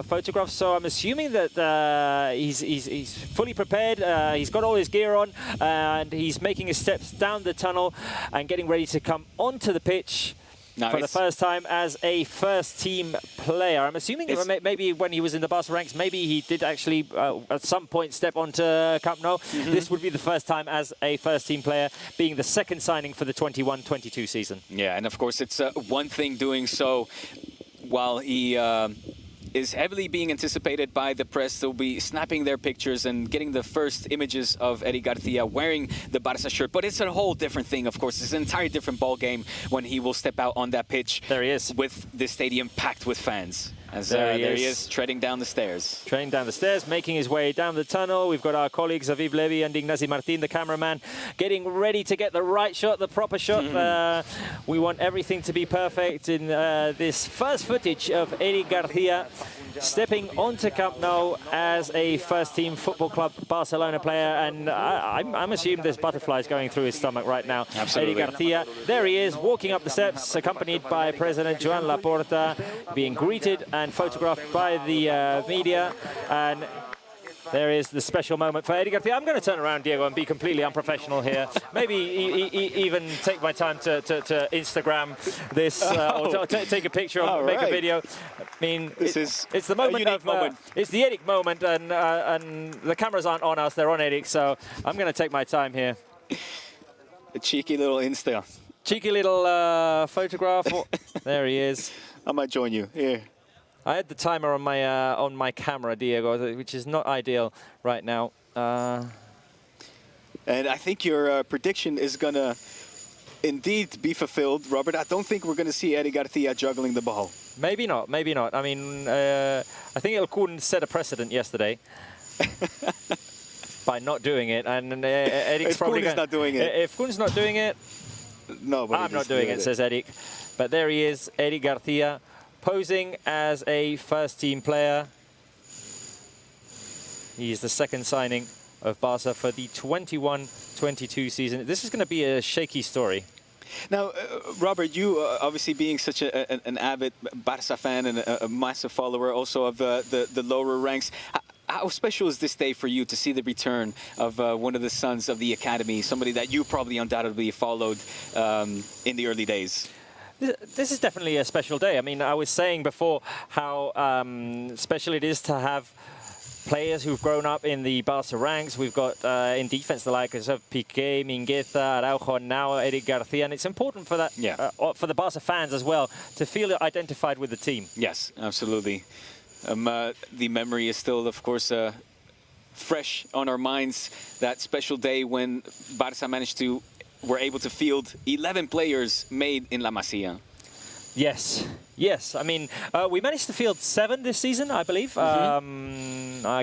photographs. So I'm assuming that he's fully prepared. He's got all his gear on, and he's making his steps down the tunnel and getting ready to come onto the pitch. For the first time as a first-team player. I'm assuming maybe when he was in the Barca ranks, maybe he did actually at some point step onto Camp Nou. This would be the first time as a first-team player, being the second signing for the 21-22 season. Yeah, and of course it's one thing doing so while he is heavily being anticipated by the press. They'll be snapping their pictures and getting the first images of Eric Garcia wearing the Barca shirt. But it's a whole different thing, of course. It's an entirely different ball game when he will step out on that pitch. There he is. With the stadium packed with fans. As there he is, treading down the stairs. Treading down the stairs, making his way down the tunnel. We've got our colleagues Aviv Levy and Ignacy Martin, the cameraman, getting ready to get the right shot, the proper shot. We want everything to be perfect in this first footage of Eric García stepping onto Camp Nou as a first-team Football Club Barcelona player. And I'm assuming there's butterflies going through his stomach right now. Absolutely. Eric García, there he is, walking up the steps, accompanied by President Joan Laporta, being greeted and photographed by the media. And there is the special moment for Eric García. I'm going to turn around, Diego, and be completely unprofessional here. Maybe even take my time to Instagram this, or take a picture or make a video. I mean, it's the moment of it's the Eric moment, and the cameras aren't on us; they're on Eric. So I'm going to take my time here. A cheeky little Insta. Cheeky little photograph. There he is. I might join you here. I had the timer on my camera, Diego, which is not ideal right now. And I think your prediction is going to indeed be fulfilled, Robert. I don't think we're going to see Eric García juggling the ball. Maybe not, maybe not. I mean, I think El Kun set a precedent yesterday by not doing it. And Eric's probably not doing it. If Kun's not doing it, I'm not doing it, says Eric. But there he is, Eric García, posing as a first-team player. He's the second signing of Barca for the 21-22 season. This is going to be a shaky story. Now, Robert, you obviously being such an avid Barca fan and a massive follower also of the lower ranks, how special is this day for you to see the return of one of the sons of the academy, somebody that you probably undoubtedly followed in the early days? This is definitely a special day. I mean, I was saying before how special it is to have players who've grown up in the Barca ranks. We've got in defense the likes of Piqué, Mingueza, Araujo, and now Eric García. And it's important for that, for the Barca fans as well, to feel identified with the team. Yes, absolutely. The memory is still, of course, fresh on our minds. That special day when Barca were able to field 11 players made in La Masia. Yes, yes. I mean, we managed to field 7 this season, I believe. I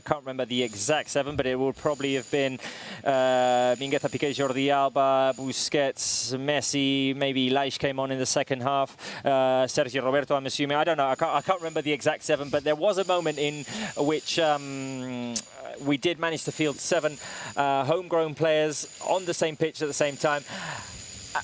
can't remember the exact 7, but it will probably have been Mingueza, Piqué, Jordi Alba, Busquets, Messi, maybe Laish came on in the second half, Sergio Roberto, I'm assuming. I don't know, I can't remember the exact 7, but there was a moment in which we did manage to field 7 homegrown players on the same pitch at the same time.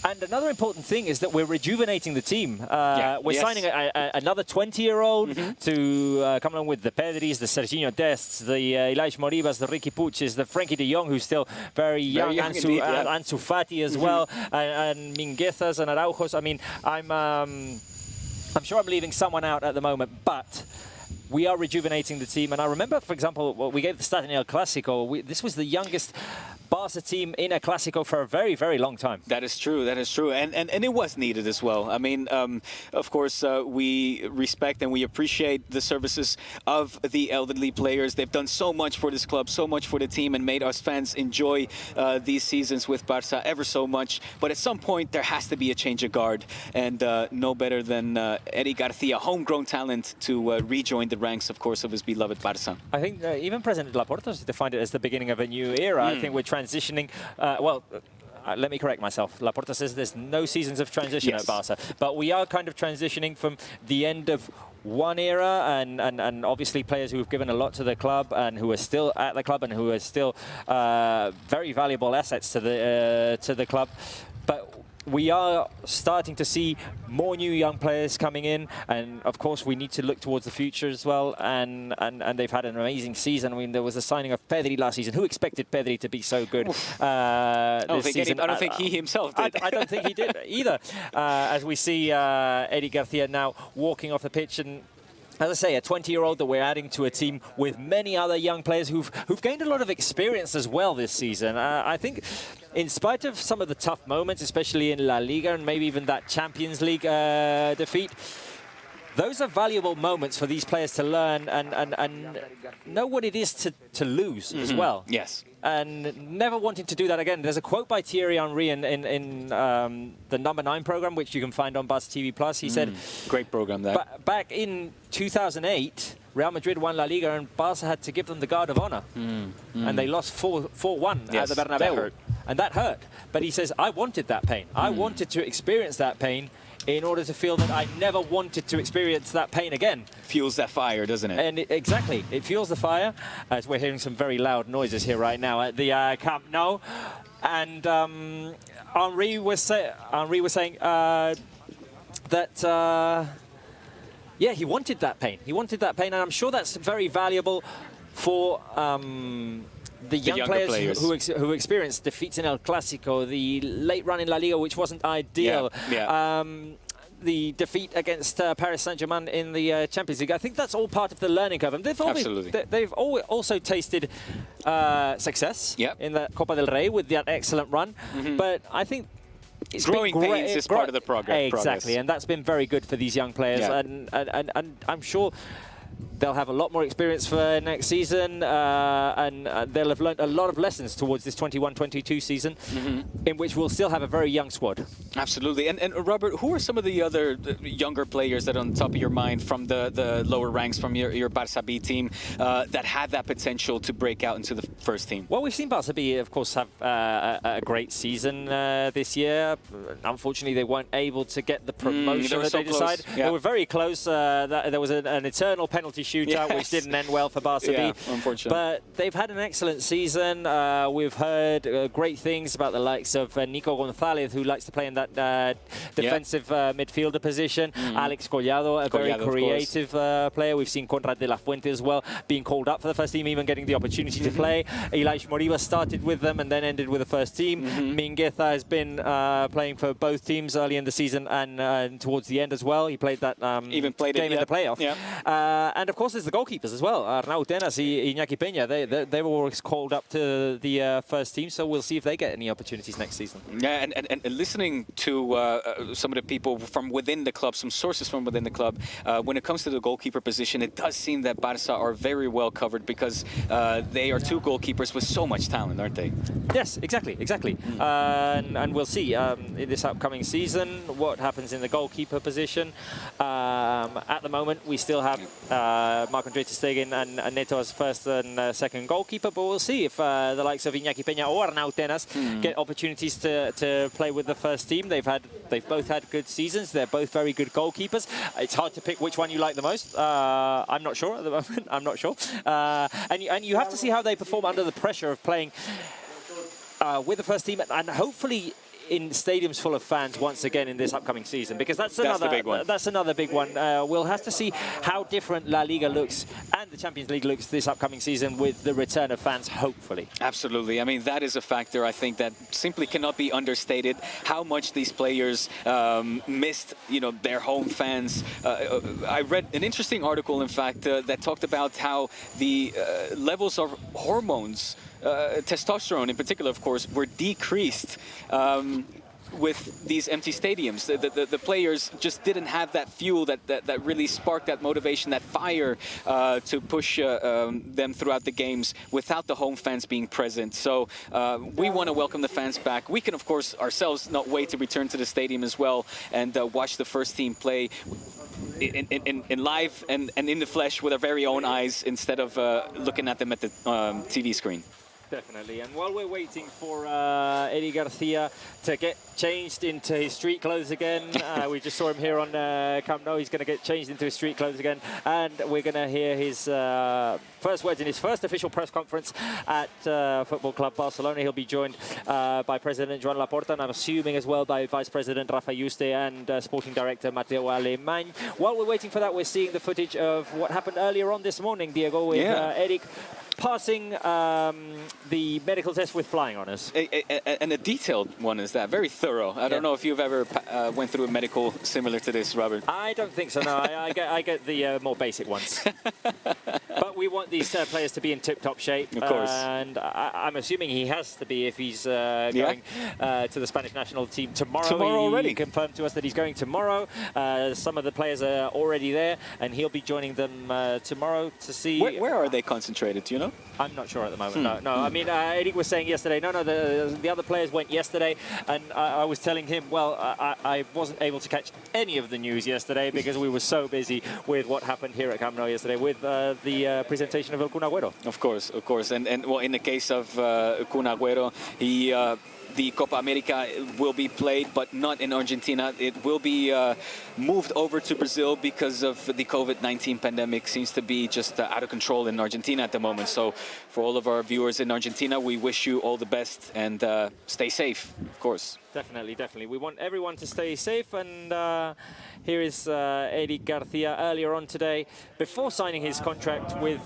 And another important thing is that we're rejuvenating the team. We're signing another 20-year-old to come along with the Pedris, the Serginho Dests, the Elijah Moribas, the Ricky Puches, the Frankie de Jong, who's still very young, Ansu Fati as well, and Minguezas and Araujos. I mean, I'm sure I'm leaving someone out at the moment, but we are rejuvenating the team. And I remember, for example, we gave the stat in El Clásico. This was the youngest Barca team in a Clásico for a very, very long time. That is true. That is true. And it was needed as well. I mean, of course, we respect and we appreciate the services of the elderly players. They've done so much for this club, so much for the team, and made us fans enjoy these seasons with Barca ever so much. But at some point, there has to be a change of guard. And no better than Eric García, homegrown talent, to rejoin the ranks, of course, of his beloved Barca. I think even President Laporta defined it as the beginning of a new era. I think we're transitioning. Let me correct myself. Laporta says there's no seasons of transition at Barca, but we are kind of transitioning from the end of one era, and obviously players who have given a lot to the club and who are still at the club and who are still very valuable assets to the club. But we are starting to see more new young players coming in, and of course we need to look towards the future as well, and they've had an amazing season. I mean, there was a signing of Pedri last season. Who expected Pedri to be so good this season? I don't think he himself did. I don't think he did either. As we see Eric García now walking off the pitch, and as I say, a 20-year-old that we're adding to a team with many other young players who've gained a lot of experience as well this season. I think in spite of some of the tough moments, especially in La Liga and maybe even that Champions League defeat, those are valuable moments for these players to learn and know what it is to lose as well. Yes. and never wanting to do that again. There's a quote by Thierry Henry in the number 9 program, which you can find on Barça TV Plus. He said, great program that. Back in 2008, Real Madrid won La Liga and Barça had to give them the guard of honor. And they lost 4-1 at the Bernabeu. That hurt. And that hurt. But he says, I wanted that pain. I wanted to experience that pain in order to feel that I never wanted to experience that pain again. Fuels that fire, doesn't it? And exactly, it fuels the fire. As we're hearing some very loud noises here right now at the Camp Nou. And Henry was saying that, yeah, he wanted that pain. He wanted that pain, and I'm sure that's very valuable for the young players. Who experienced defeats in El Clásico, the late run in La Liga, which wasn't ideal. The defeat against Paris Saint-Germain in the Champions League. I think that's all part of the learning curve. And they've also tasted success in the Copa del Rey with that excellent run. But I think it's growing pains is part of the progress. Exactly, and that's been very good for these young players. And I'm sure they'll have a lot more experience for next season, and they'll have learned a lot of lessons towards this 21-22 season, in which we'll still have a very young squad. Absolutely. And Robert, who are some of the other younger players that are on top of your mind from the lower ranks, from your Barça B team, that had that potential to break out into the first team? Well, we've seen Barça B, of course, have a great season this year. Unfortunately, they weren't able to get the promotion that they decided. They were very close. There was an eternal penalty shootout, which didn't end well for Barça B. Unfortunately. But they've had an excellent season. We've heard great things about the likes of Nico González, who likes to play in that defensive midfielder position. Alex Collado, a very creative player. We've seen Conrad de la Fuente as well, being called up for the first team, even getting the opportunity to play. Elijah Moriba started with them and then ended with the first team. Mingueza has been playing for both teams early in the season and towards the end as well. He played that game in the playoff. And of course, there's the goalkeepers as well. Arnau Tenas, Iñaki Peña, they were always called up to the first team, so we'll see if they get any opportunities next season. Yeah, and listening to some of the people from within the club, some sources from within the club, when it comes to the goalkeeper position, it does seem that Barça are very well covered because they are 2 goalkeepers with so much talent, aren't they? Yes, exactly. And we'll see in this upcoming season what happens in the goalkeeper position. At the moment, we still have Marc-André ter Stegen and Neto as first and second goalkeeper, but we'll see if the likes of Iñaki Peña or Arnau Tenas get opportunities to play with the first team. They've both had good seasons. They're both very good goalkeepers. It's hard to pick which one you like the most. I'm not sure at the moment. I'm not sure. And you have to see how they perform under the pressure of playing with the first team, and hopefully in stadiums full of fans once again in this upcoming season, because that's another big one. That's another big one. We'll have to see how different La Liga looks and the Champions League looks this upcoming season with the return of fans, hopefully. Absolutely. I mean, that is a factor, I think, that simply cannot be understated. How much these players missed, their home fans. I read an interesting article, in fact, that talked about how the levels of hormones, testosterone in particular, of course, were decreased with these empty stadiums. The players just didn't have that fuel that really sparked that motivation, that fire to push them throughout the games without the home fans being present. So we want to welcome the fans back. We can, of course, ourselves not wait to return to the stadium as well and watch the first team play in live and in the flesh with our very own eyes instead of looking at them at the TV screen. Definitely. And while we're waiting for Eric García to get changed into his street clothes again, we just saw him here on Camp Nou. He's going to get changed into his street clothes again, and we're going to hear his first words in his first official press conference at Football Club Barcelona. He'll be joined by President Joan Laporta, and I'm assuming as well by Vice President Rafa Yuste and Sporting Director Mateo Alemany. While we're waiting for that, we're seeing the footage of what happened earlier on this morning, Diego, with Eric passing the medical test with flying honours. And a detailed one is that, very thorough. I don't know if you've ever went through a medical similar to this, Robert. I don't think so, no. I get the more basic ones. But we want these players to be in tip-top shape. Of course. And I'm assuming he has to be if he's going to the Spanish national team tomorrow. Tomorrow already. He confirmed to us that he's going tomorrow. Some of the players are already there, and he'll be joining them tomorrow to see. Where are they concentrated? Do you know? I'm not sure at the moment. No. I mean, Eric was saying yesterday, no, the other players went yesterday, and I was telling him, well, I wasn't able to catch any of the news yesterday because we were so busy with what happened here at Camp Nou yesterday with the presentation of El Kun Agüero. Of course. And well, in the case of Kun Agüero, the Copa America will be played, but not in Argentina. It will be moved over to Brazil because of the COVID-19 pandemic. Seems to be just out of control in Argentina at the moment. So for all of our viewers in Argentina, we wish you all the best and stay safe, of course. Definitely. We want everyone to stay safe. And here is Eric García earlier on today, before signing his contract with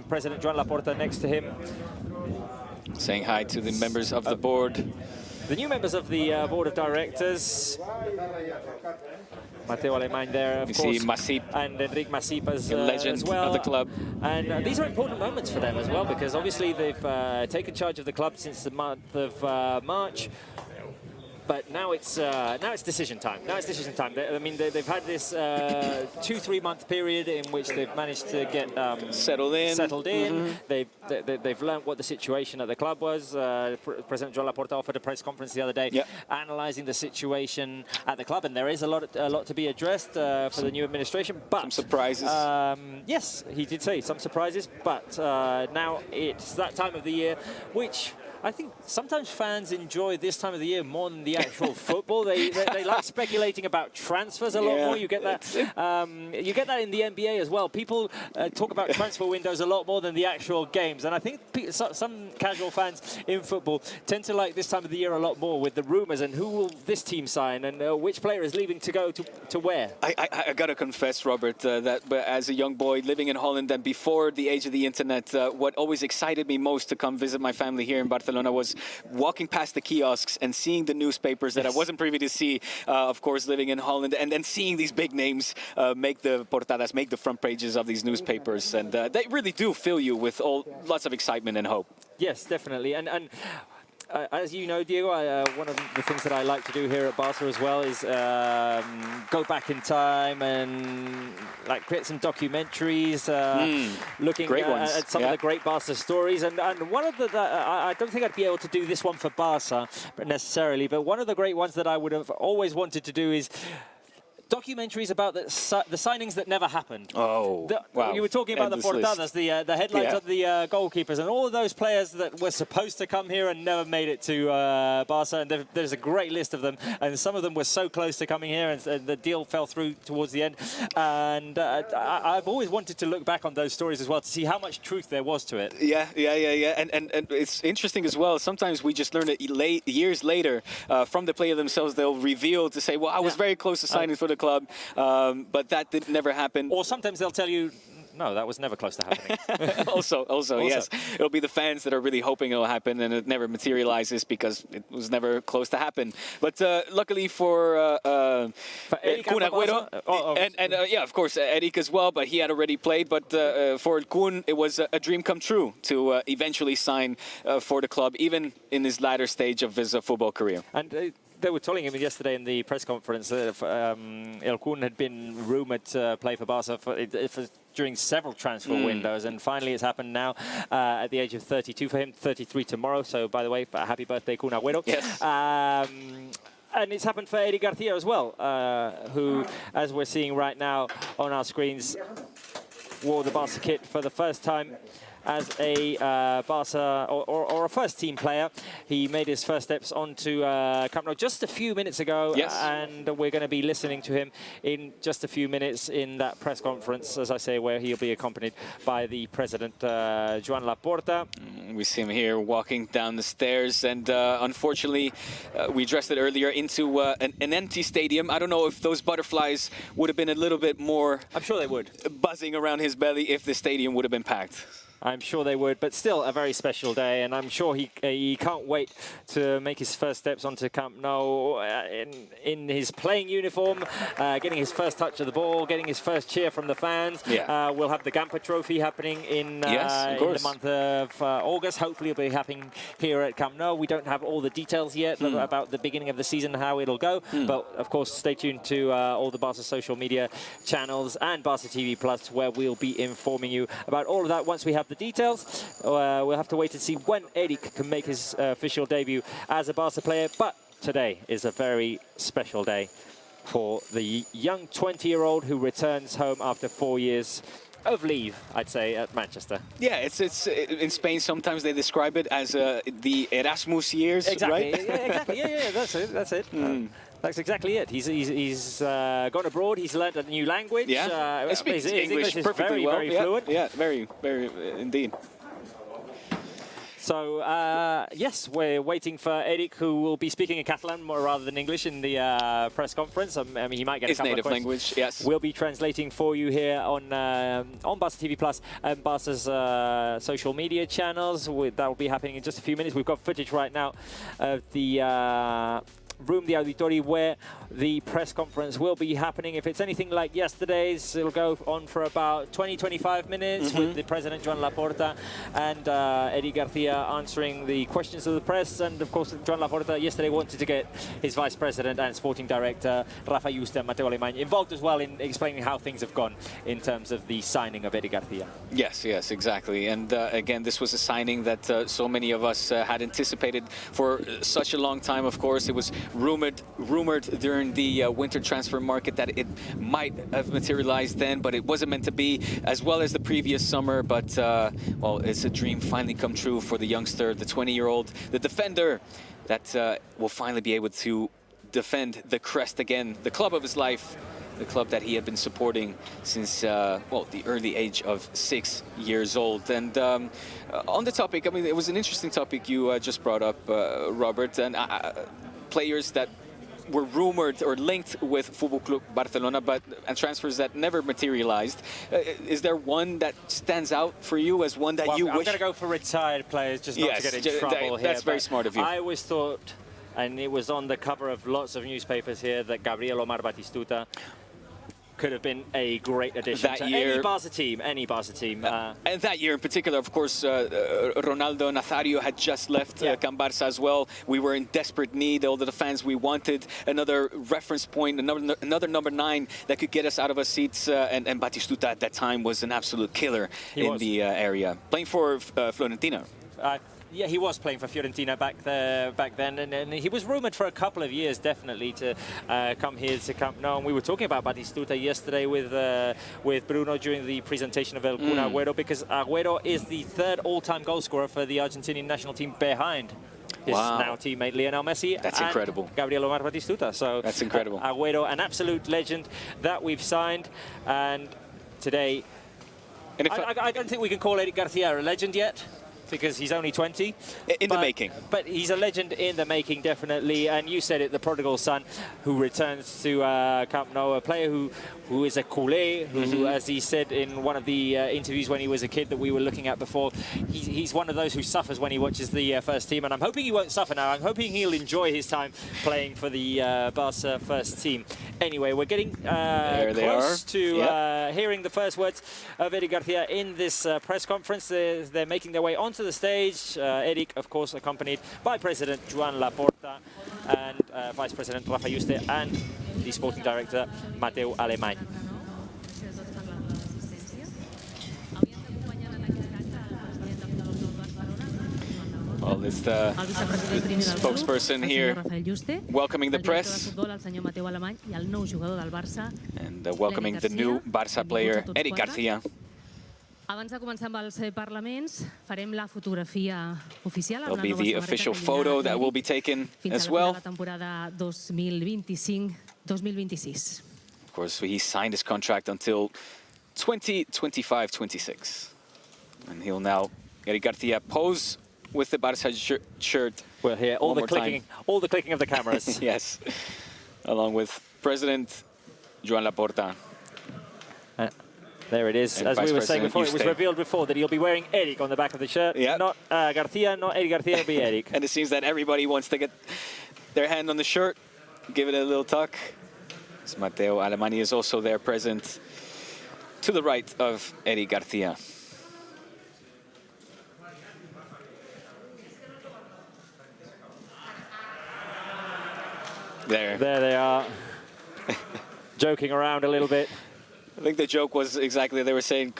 President Joan Laporta next to him. Saying hi to the members of the board. The new members of the board of directors. Mateo Alemany there, of course. See Masip. And Enric Masip as, legend as well. of the club. And these are important moments for them as well, because obviously they've taken charge of the club since the month of March. But now it's decision time. I mean, they've had this 2-3 month period in which they've managed to get settled in. Mm-hmm. They've learned what the situation at the club was. President Joan Laporta offered a press conference the other day, analysing the situation at the club, and there is a lot to be addressed for the new administration. But some surprises. Yes, he did say some surprises. But now it's that time of the year, which I think sometimes fans enjoy this time of the year more than the actual football. They like speculating about transfers a lot more. You get that. You get that in the NBA as well. People talk about transfer windows a lot more than the actual games. And I think some casual fans in football tend to like this time of the year a lot more, with the rumours and who will this team sign and which player is leaving to go to where. I gotta confess, Robert, that as a young boy living in Holland and before the age of the internet, what always excited me most to come visit my family here in Barcelona was walking past the kiosks and seeing the newspapers that I wasn't privy to see, of course, living in Holland, and then seeing these big names make the portadas, make the front pages of these newspapers, and they really do fill you with lots of excitement and hope. Yes, definitely. And as you know, Diego, one of the things that I like to do here at Barca as well is go back in time and create some documentaries, looking at some of the great Barca stories. And one of I don't think I'd be able to do this one for Barca necessarily, but one of the great ones that I would have always wanted to do is documentaries about the signings that never happened. Wow. You were talking about Endless the portadas, list. the headlines of the goalkeepers, and all of those players that were supposed to come here and never made it to Barca. And there's a great list of them, and some of them were so close to coming here, and the deal fell through towards the end. And I've always wanted to look back on those stories as well to see how much truth there was to it. Yeah. And it's interesting as well. Sometimes we just learn it years later from the player themselves. They'll reveal to say, well, I was very close to signing for the club, but that did never happen. Or sometimes they'll tell you, no, that was never close to happening. also, yes. It'll be the fans that are really hoping it'll happen, and it never materializes because it was never close to happen. But luckily for Kun Agüero, and of course, Eric as well, but he had already played. But for Kun, it was a dream come true to eventually sign for the club, even in his latter stage of his football career. And they were telling him yesterday in the press conference that El Kun had been rumoured to play for Barca during several transfer windows, and finally it's happened now at the age of 32 for him, 33 tomorrow. So, by the way, happy birthday, Kun Agüero. Yes. And it's happened for Eric García as well, who, as we're seeing right now on our screens, wore the Barca kit for the first time as a Barca or a first-team player. He made his first steps onto Camp Nou just a few minutes ago, and we're going to be listening to him in just a few minutes in that press conference, as I say, where he'll be accompanied by the president, Joan Laporta. We see him here walking down the stairs, and unfortunately, we addressed it earlier, into an empty stadium. I don't know if those butterflies would have been a little bit more... I'm sure they would. ...buzzing around his belly if the stadium would have been packed. I'm sure they would, but still a very special day, and I'm sure he can't wait to make his first steps onto Camp Nou in his playing uniform, getting his first touch of the ball, getting his first cheer from the fans. Yeah. We'll have the Gamper Trophy happening in the month of August. Hopefully it'll be happening here at Camp Nou. We don't have all the details yet about the beginning of the season, how it'll go, but of course stay tuned to all the Barca social media channels and Barca TV Plus, where we'll be informing you about all of that once we have the details. We'll have to wait and see when Eric can make his official debut as a Barca player, but today is a very special day for the young 20-year-old who returns home after 4 years of leave, I'd say, at Manchester. Yeah, it's in Spain sometimes they describe it as the Erasmus years, exactly. right? Yeah, exactly. Yeah, that's it. That's exactly it. He's gone abroad. He's learned a new language. Yeah, he speaks his English is perfectly very, well. very fluent. Yeah, very indeed. So, yes, we're waiting for Eric, who will be speaking in Catalan more rather than English in the press conference. I mean, he might get his a couple native of language, yes. We'll be translating for you here on Barca TV Plus and Barca's social media channels. That will be happening in just a few minutes. We've got footage right now of the room, the auditori, where the press conference will be happening. If it's anything like yesterday's, it'll go on for about 20-25 minutes with the president, Joan Laporta, and Eric García answering the questions of the press. And of course, Joan Laporta yesterday wanted to get his vice president and sporting director, Rafa Yuste and Mateu Alemany, involved as well in explaining how things have gone in terms of the signing of Eric García. Yes, exactly. And again, this was a signing that so many of us had anticipated for such a long time. Of course, it was rumored during the winter transfer market that it might have materialized then, but it wasn't meant to be, as well as the previous summer. But well, it's a dream finally come true for the youngster, the 20-year-old, the defender that will finally be able to defend the crest again, the club of his life, the club that he had been supporting since well, the early age of 6 years old. And on the topic, I mean, it was an interesting topic you just brought up, Robert, and players that were rumored or linked with Football Club Barcelona, and transfers that never materialized. Is there one that stands out for you as one that you wish? I'm going to go for retired players, just not to get in trouble here. That's very smart of you. I always thought, and it was on the cover of lots of newspapers here, that Gabriel Omar Batistuta could have been a great addition to any Barca team. And that year in particular, of course, Ronaldo Nazario had just left Camp Barça as well. We were in desperate need, all the fans. We wanted another reference point, another number 9 that could get us out of our seats. And Batistuta at that time was an absolute killer in the area, playing for Fiorentina. Yeah, he was playing for Fiorentina back then, and he was rumoured for a couple of years, definitely, to come here to Camp Nou. And we were talking about Batistuta yesterday with Bruno during the presentation of El Kun Agüero, because Agüero is the 3rd all-time goal scorer for the Argentinian national team, behind his now teammate Lionel Messi. That's incredible. Gabriel Omar Batistuta. So that's incredible. Agüero, an absolute legend that we've signed, and today, and I don't think we can call Eric García a legend yet, because he's only 20. In the making. But he's a legend in the making, definitely. And you said it, the prodigal son who returns to Camp Nou, a player who is a culé, who, as he said in one of the interviews when he was a kid that we were looking at before, he's one of those who suffers when he watches the first team. And I'm hoping he won't suffer now. I'm hoping he'll enjoy his time playing for the Barca first team. Anyway, we're getting close to hearing the first words of Eric García in this press conference. They're making their way onto the stage. Eric, of course, accompanied by President Joan Laporta and Vice President Rafa Yuste and the Sporting Director Mateu Alemany. Well, it's the spokesperson here welcoming the press and welcoming the new Barça player, Eric García. Abans de començar amb els parlaments, farem la fotografia oficial. There'll be the official photo that will be taken as well. Fins a la temporada 2025-2026. Of course, he signed his contract until 2025-26. And he'll now, Eric García, pose with the Barça shirt. We'll hear all the clicking of the cameras. Yes, along with President Joan Laporta. There it is. And As Vice we were saying President before, it was Yuste. revealed before that he'll be wearing Eric on the back of the shirt. Yeah. Not Garcia, not Eric Garcia, it'll be Eric. And it seems that everybody wants to get their hand on the shirt, give it a little tuck. So Mateo Alemany is also there present to the right of Eric Garcia. There they are, joking around a little bit. I think the joke was exactly, they were saying,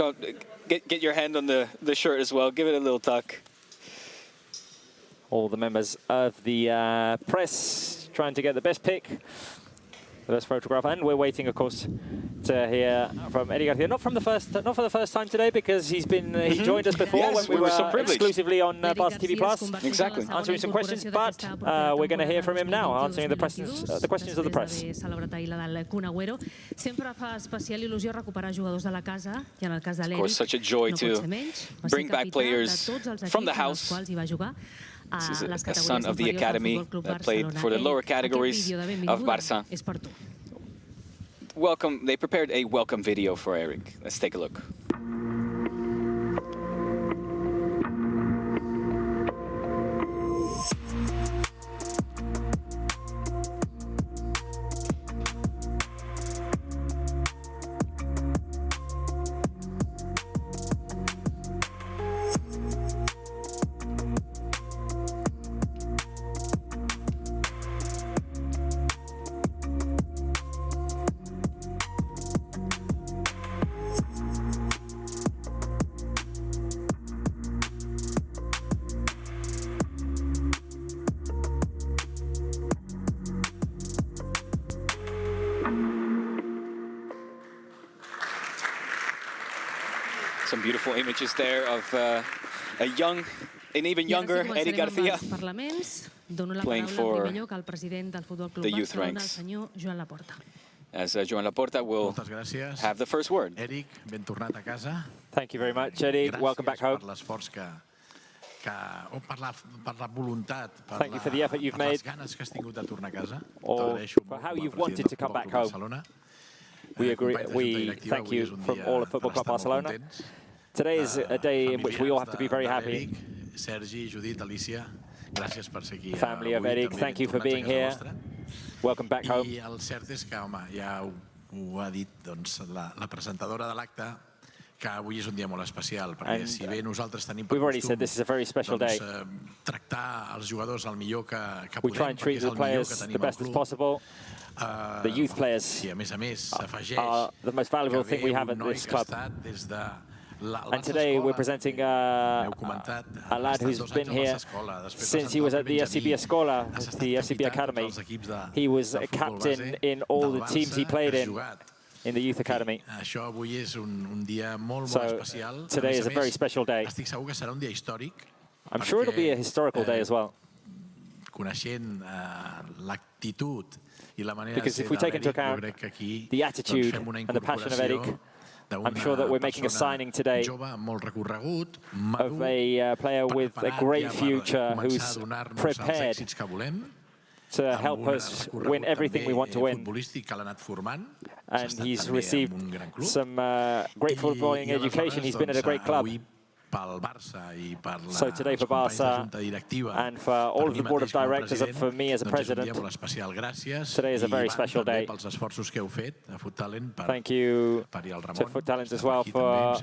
get your hand on the shirt as well, give it a little tuck. All the members of the press trying to get the best pick, the best photograph, and we're waiting, of course, to hear from Eric Garcia. Not for the first time today, because he joined us before Yes, when we were so privileged. exclusively on Barça TV Plus. Exactly. Answering some questions, but we're going to hear from him now, answering the questions of the press. Of course, such a joy to bring back players from the house. This is a son of the academy that played for the lower categories of Barça. Welcome. They prepared a welcome video for Eric. Let's take a look. Some beautiful images there of an even younger Eric Garcia playing for the youth ranks. As Joan Laporta will have the first word. Eric, ben tornat a casa. Thank you very much, Eric. Welcome back home. Thank you for the effort you've made, or for how you've wanted to come back home. We agree. We thank you from all of Football Club Barcelona. Today is a day in which we all have to be very happy. Family of Eric, thank you for being here. Welcome back home. El cert és que, home, ja ho ha dit la presentadora de l'acte, que avui és un dia molt especial, perquè si bé nosaltres tenim per costum tractar els jugadors el millor que podem, perquè és el millor que tenim al club, the youth players si a més s'afegeix the most valuable thing we have at this club. And today we're presenting a lad who's been here since he was at the FCB Escola, the FCB Academy. He was a captain in all the teams he played in the youth academy. So today is a very special day. I'm sure it'll be a historical day as well. Because if we take into account the attitude and the passion of Eric, I'm sure that we're making a signing today of a player with a great future who's prepared to help us win everything we want to win. And he's received some great footballing education. He's been at a great club. So today for Barça and for all of the board of directors and for me as a president, today is a very special day. Thank you to Foot Talent as well for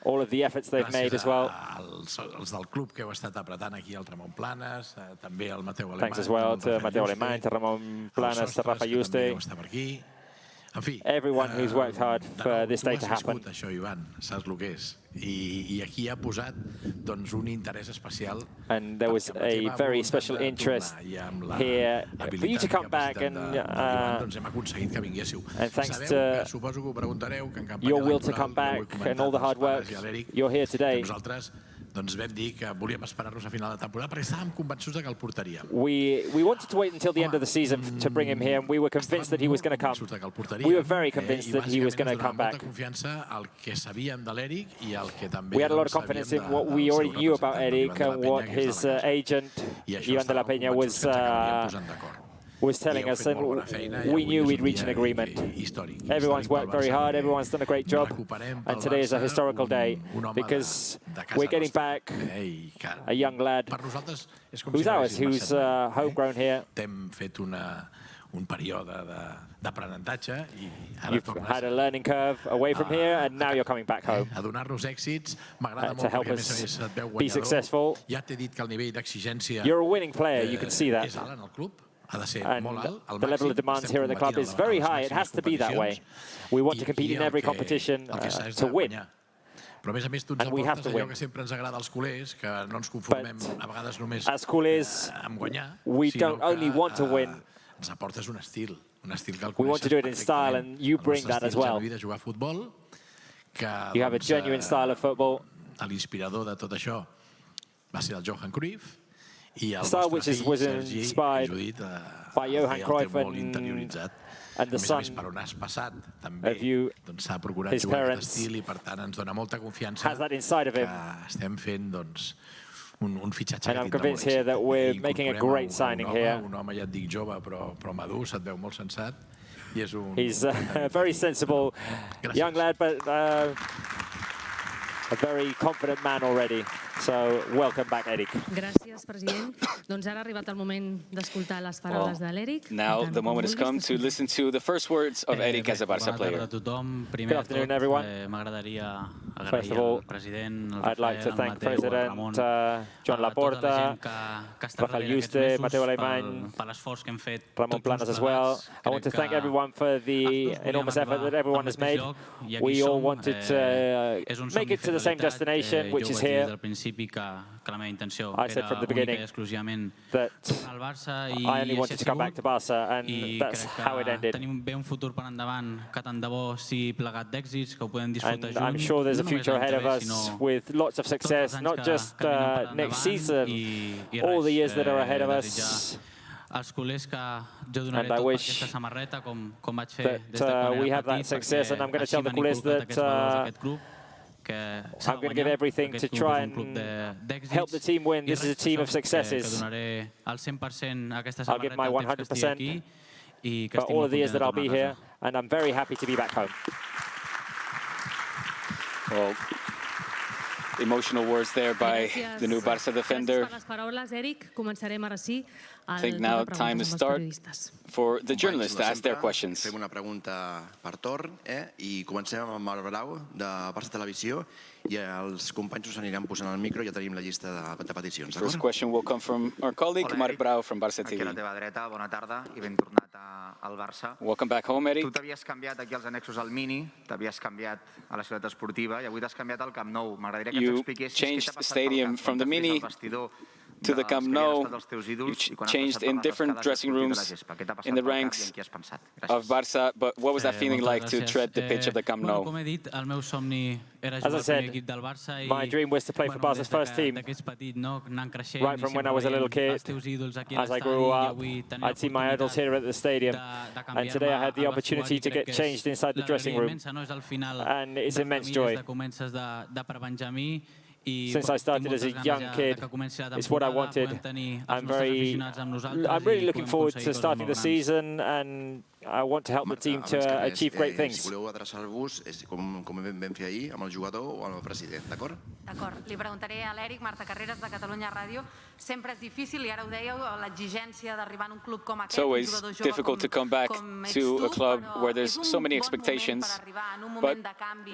all of the efforts they've made as well. Thanks as well to Mateo Alemany, to Ramon Planas, to Rafa Yuste. Everyone who's worked hard for this day to happen. And there was a very special interest here for you to come back, and thanks to your will to come back and all the hard work, you're here today. We wanted to wait until the end of the season to bring him here, and we were convinced that he was going to come. We were very convinced that he was going to come back. We had a lot of confidence in what we already knew about Eric and what his agent, Ivan de la Peña, was was telling us, and we knew we'd reach an agreement. Everyone's worked very hard, everyone's done a great job, and today is a historical day because we're getting back a young lad who's ours, who's homegrown here. Un període d'aprenentatge i ara You've had a learning curve away from here, and now you're coming back home a donar-nos èxits. M'agrada to molt help perquè, a més a us més, et veu be guanyador. successful. Ja t'he dit que el nivell d'exigència You're a winning player, you can see that. és alt en el club. Ha de ser And molt alt, al the level of màxim. demands Estem here at the club competint is very a les high. It has to be that way. We want to compete in every competition to win. Però a més tu ens aportes allò que sempre ens agrada als culers, que no ens conformem a vegades només amb guanyar, sinó que ens aportes un estil que el we want to do it in style, and you bring that as well. de jugar a futbol, que you have a genuine style of football. L'inspirador de tot això va ser el Johan Cruyff, i el style which was Sergi, inspired by Johan Cruyff and the son of you, his parents, i per tant ens dona molta confiança has that inside of him. Que estem fent un fitxatge and I'm convinced here that we're making a great signing here. Un home, ja et dic, jove, però madur, se't veu molt sensat. He's a very sensible young lad, but a very confident man already. So, welcome back, Eric. Gràcies, president. Doncs ara ha arribat el moment d'escoltar les paraules de l'Eric. Now the moment has come to listen to the first words of Eric as a Barça player. Good afternoon, everyone. First of all, I'd like to thank President Joan Laporta, Rafael Yuste, Mateu Alemany, Ramon Planas as well. I want to thank everyone for the enormous effort that everyone has made. We all wanted to make it to the same destination, which is here. I said from the beginning that I only wanted to come back to Barça, and that's how it ended. And I'm sure there's a future ahead of us with lots of success, not just next season, all the years that are ahead of us. And I wish that we have that success, and I'm going to tell the culers that I'm going to give everything to try and help the team win. This is a team of successes. I'll give my 100%, but all of the years that I'll be here, and I'm very happy to be back home. Well, emotional words there by the new Barça defender. I think now time to start for the journalists to ask their questions. Fem una pregunta per torn, i comencem amb el Brau de Barça Televisió, i els companys us aniran posant el micro, ja tenim la llista de peticions. First question will come from our colleague Marc Brau from Barça TV. Aquí a la teva dreta, bona tarda i ben tornat al Barça. Welcome back home, Eric. Tu t'havies canviat aquí als annexos al Mini, t'havies canviat a la ciutat esportiva i avui t'has canviat al Camp Nou. M'agradaria que ens expliquessis què t'ha passat pel camp, from the Mini to the Camp Nou. You changed in different dressing rooms in the ranks of Barça, but what was that feeling like to tread the pitch of the Camp Nou? As I said, my dream was to play for Barca's first team. Right from when I was a little kid, as I grew up, I'd see my idols here at the stadium. And today I had the opportunity to get changed inside the dressing room. And it's immense joy. Since I started as a young kid, it's what I wanted. I'm really looking forward to starting the season, and I want to help the team to achieve great things. Si voleu adreçar-vos, com vam fer ahir, amb el jugador o amb el president, d'acord? D'acord. Li preguntaré a l'Eric, Marta Carreras, de Catalunya Ràdio. Sempre és difícil, i ara ho dèieu, l'exigència d'arribar en un club com aquest, un jugador jove difficult to come back to a club where there's so many expectations. But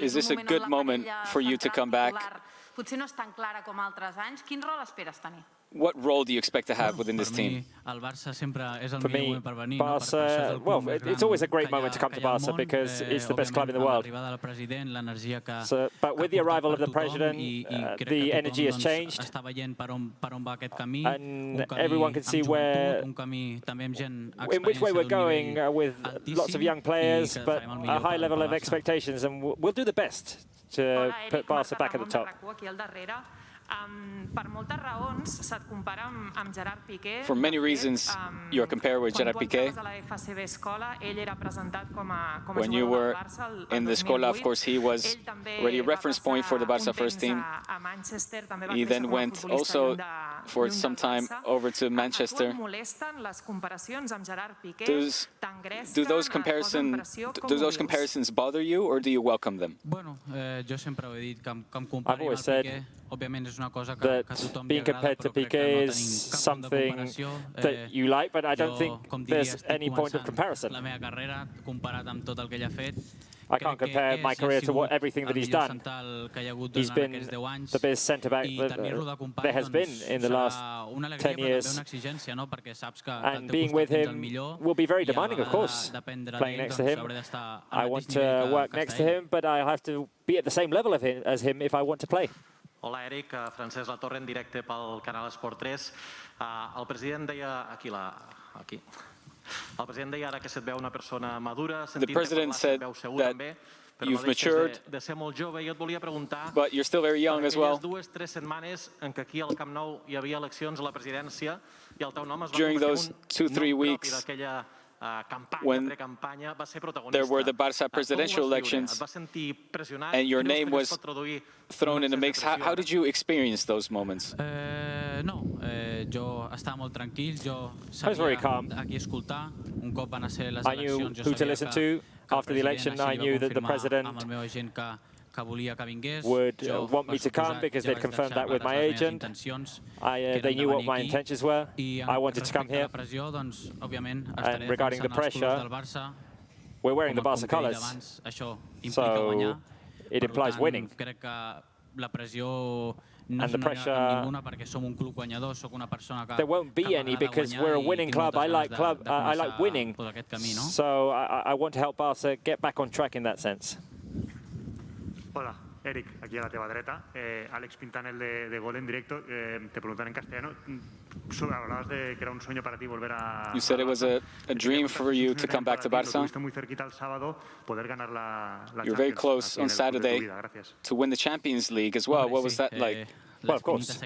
is this a good moment for you to come back? Potser no és tan clara com altres anys. Quin rol esperes tenir? What role do you expect to have within this team? For me, Barca, well, it's always a great moment to come to Barca because it's the best club in the world. But with the arrival of the president, the energy has changed, and everyone can see in which way we're going with lots of young players, but a high level of expectations, and we'll do the best to put Barca back at the top. For many reasons, you are compared with Gerard Piqué. When you were in the Escola, of course, he was already a reference point for the Barça first team. He then went also for some time over to Manchester. Do those comparisons bother you, or do you welcome them? I've always said that being compared to Piqué is something that you like, but I don't think there's any point of comparison. I can't compare my career to everything that he's done. He's been the best centre-back that there has been in the last 10 years. And being with him will be very demanding, of course, playing next to him. I want to work next to him, but I have to be at the same level as him if I want to play. Hola, Eric. Francesc Latorre, en directe pel canal Esport 3. El president deia... Aquí. El president deia ara que se't veu una persona madura, The president said that you've matured, but you're still very young as well. During those 2-3 weeks, when there were the Barça presidential elections and your name was thrown in the mix, how did you experience those moments? I was very calm. I knew who to listen to. After the election, I knew that the president would want me to come because they'd confirmed that with my agent. They knew what my intentions were. I wanted to come here. And regarding the pressure, we're wearing the Barça colours, so it implies winning. And the pressure, there won't be any because we're a winning club. I like winning. So I want to help Barça get back on track in that sense. Hola, Eric, aquí a la teva dreta. Alex Pintanel de Gol en Directo. Te preguntan en castellano. Hablabas de que era un sueño para ti volver a... You said it was a dream for you to come back to Barça. You're very close on Saturday to win the Champions League as well. What was that like? Well, of course. There'll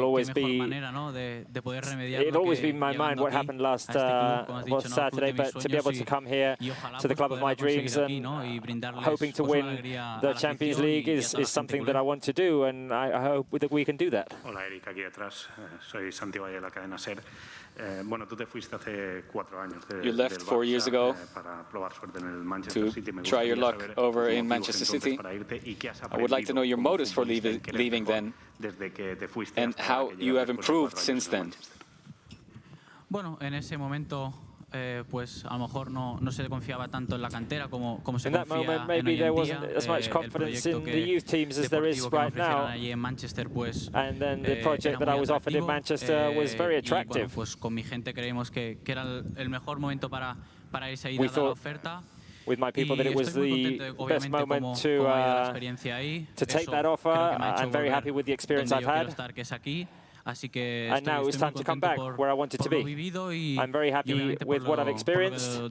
always be. It'll always be in my mind what happened last Saturday, but to be able to come here to the club of my dreams and hoping to win the Champions League is something that I want to do, and I hope that we can do that. Hola, Eric, aquí detrás. Soy Santi Valle de la cadena SER. Bueno, tú te fuiste hace 4 años You left 4 years ago to try your luck over in Manchester City. I would like to know your motives for leaving then, and how you have improved since then. Bueno, en ese momento, pues a lo mejor no se confiaba tanto en la cantera como se confía en hoy en día. Maybe there wasn't as much confidence in the youth teams as there is right now. And then the project that I was offered in Manchester was very attractive. Pues con mi gente creímos que era el mejor momento para irse ahí dada la oferta. With my people, that it was the best moment to take that offer. I'm very happy with the experience I've had. And now it's time to come back where I wanted to be. I'm very happy with what I've experienced,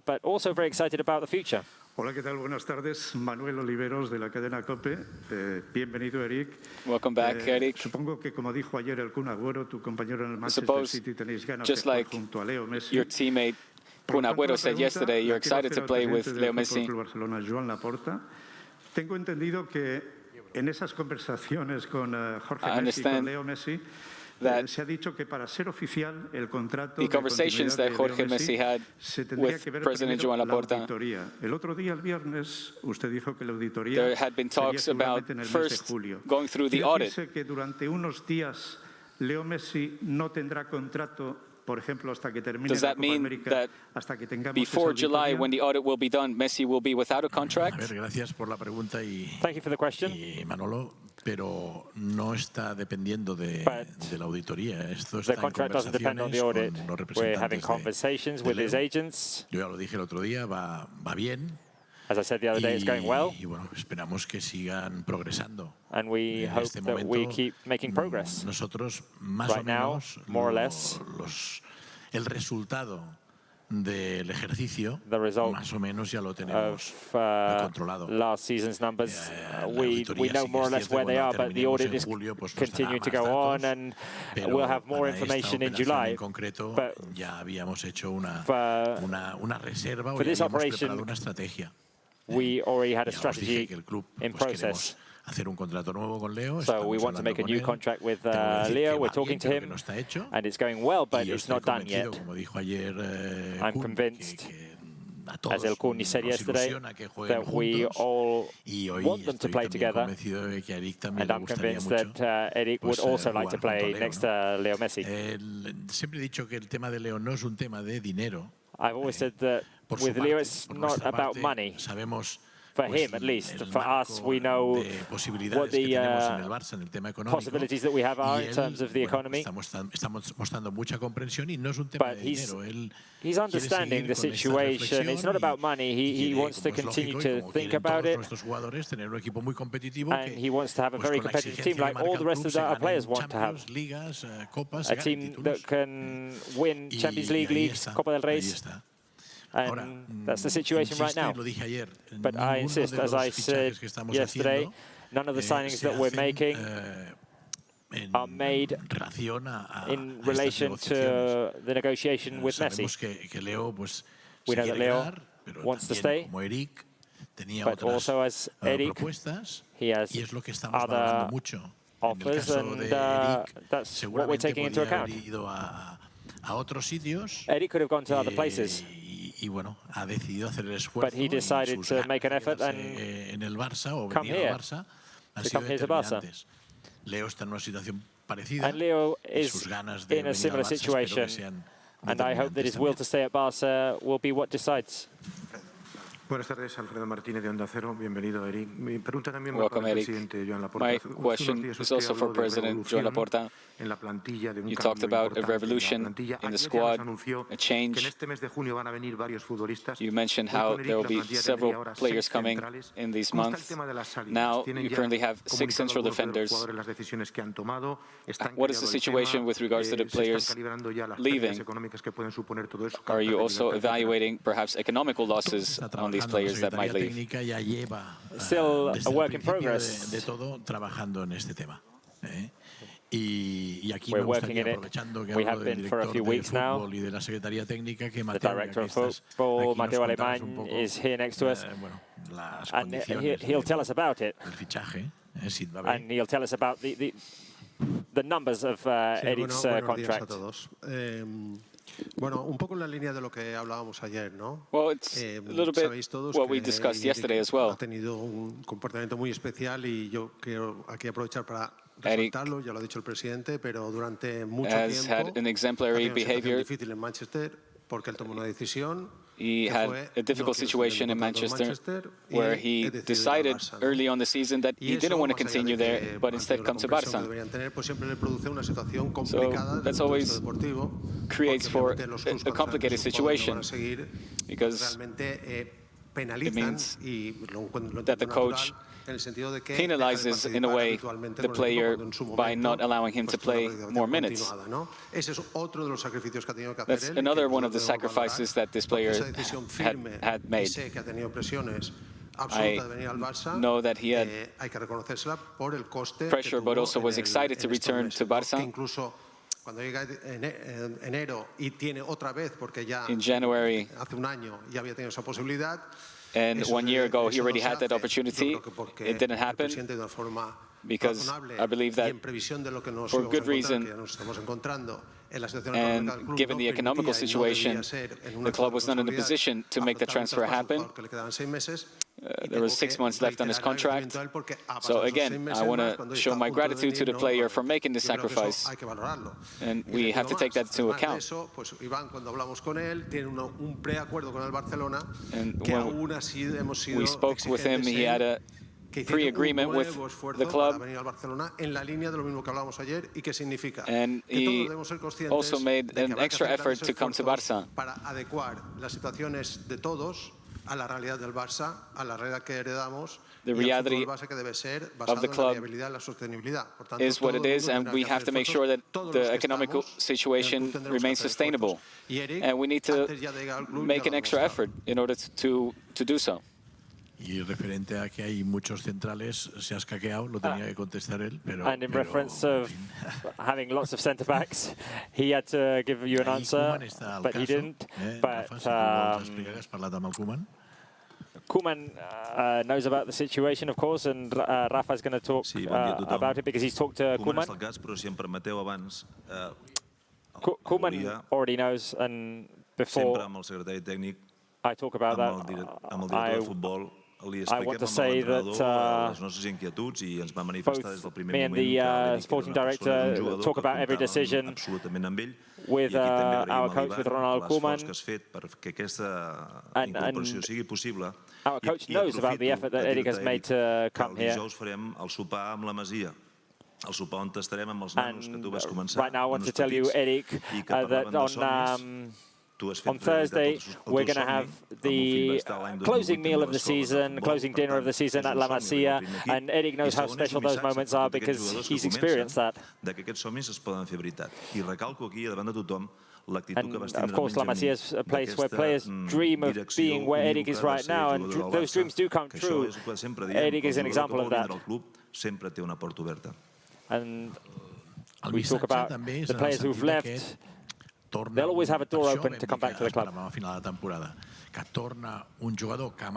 but also very excited about the future. Hola, ¿qué tal? Buenas tardes. Manuel Oliveros de la cadena COPE. Bienvenido, Eric. Welcome back, Eric. Supongo que, como dijo ayer el Kun Agüero, tu compañero en el Manchester City, tenéis ganas de jugar junto a Leo Messi. Your teammate Kun Agüero said yesterday you're excited to play with Leo Messi. Barcelona, Joan Laporta. Tengo entendido que en esas conversaciones con Jorge Messi y con Leo Messi se ha dicho que para ser oficial el contrato the conversations that Jorge Messi had with President Joan Laporta. El otro día, el viernes, usted dijo que la auditoría there had been talks about first going through the audit. Dice que durante unos días Leo Messi no tendrá contrato. Does that mean that before July, when the audit will be done, Messi will be without a contract? Gracias por la pregunta Thank you for the question. Manolo, pero no está dependiendo de la auditoría. Esto está the contract doesn't depend on the audit. We're having conversations with his agents. Yo ya lo dije el otro día, va bien. As I said the other day, it's going well. Y bueno, esperamos que sigan progresando. And we hope that we keep making progress. Nosotros, más right o menos, now, more or less, el resultado del ejercicio, más o menos ya lo tenemos controlado. Last season's numbers, we know more or less where they are, but the audit is continuing to go on, and we'll have more information in July. But ya habíamos hecho una reserva o for ya this habíamos operation, preparado una estrategia. We already had a strategy in process. Hacer un contrato nuevo con Leo. So we want to make a new contract with Leo. We're talking to him, and it's going well, but it's not done yet. I'm convinced, as El Kuni said yesterday, that we all want them to play together, and I'm convinced that Eric would also like to play next to Leo Messi. Siempre he dicho que el tema de Leo no es un tema de dinero. I've always said that with Leo it's not about money. For him, at least. For us, we know what the possibilities that we have are in terms of the economy. But he's understanding the situation. It's not about money. He wants to continue to think about it. And he wants to have a very competitive team, like all the rest of our players want to have. A team that can win Champions League, leagues, Copa del Rey. And that's the situation right now. But I insist, as I said yesterday, none of the signings that we're making are made in relation to the negotiation with Messi. We know that Leo wants to stay, but also as Eric, he has other offers, and that's what we're taking into account. Eric could have gone to other places. But he decided to make an effort and come here to Barça. And Leo is in a similar situation, and I hope that his will to stay at Barça will be what decides. Buenas tardes, Alfredo Martínez de Onda Cero. Bienvenido, Eric. Mi pregunta también va Welcome, para el Eric. presidente Joan Laporta. My question is also for President Joan Laporta. You talked about a revolution in the squad, a change. You mentioned how there will be several players coming in these months. Now you currently have 6 central defenders. What is the situation with regards to the players leaving? Are you also evaluating perhaps economical losses on these players that might leave? Still a work in progress. We're working in it. We have been for a few weeks now. The director of football, Mateo Alemán, is here next to us, and he'll tell us about it. And he'll tell us about the numbers of Eric's contract. Bueno, un poco en la línea de lo que hablábamos ayer, ¿no? Well, it's a little bit what we discussed yesterday as well. Ha tenido un comportamiento muy especial y yo quiero aquí aprovechar para resaltarlo, ya lo ha dicho el presidente, pero durante mucho tiempo had an exemplary behavior. Difícil en Manchester porque él tomó una decisión. He had a difficult situation in Manchester where he decided early on the season that he didn't want to continue there, but instead come to Barça. So that's always creates for a complicated situation because it means that the coach penalizes, in a way, the player by not allowing him to play more minutes. That's another one of the sacrifices that this player had made. I know that he had pressure, but also was excited to return to Barça. In January, and 1 year ago, he already had that opportunity. It didn't happen because I believe that for good reason, and given the economical situation, the club was not in a position to make the transfer happen. There was 6 months left on his contract. So again, I want to show my gratitude to the player for making the sacrifice. And we have to take that into account. And when we spoke with him, he had a pre-agreement with the club, and he also made an extra effort to come to Barça. A la realidad del Barça, a la realidad que heredamos, The reality of the club is what it is, and we have to make sure that the economic situation remains sustainable. And we need to make an extra effort in order to do so. Y referente a que hay muchos centrales, se ha escaqueado, lo tenía que contestar él, pero... And in reference of having lots of centre-backs, he had to give you an answer, but he didn't. But Koeman knows about the situation, of course, and Rafa's going to talk about it because he's talked to Koeman. Koeman already knows, and before I talk about that, I want to say that both me and the sporting director talk about every decision with our coach, with Ronald Koeman, and our coach knows about the effort that Eric has made to come here. And right now I want to tell you, Eric, that on Thursday, we're going to have the closing meal of the season, closing dinner of the season at La Masia, and Eric knows how special those moments are because he's experienced that. And of course, La Masia is a place where players dream of being where Eric is right now, and those dreams do come true. Eric is an example of that. And we talk about the players who've left. They'll always have a door open to come back to the club.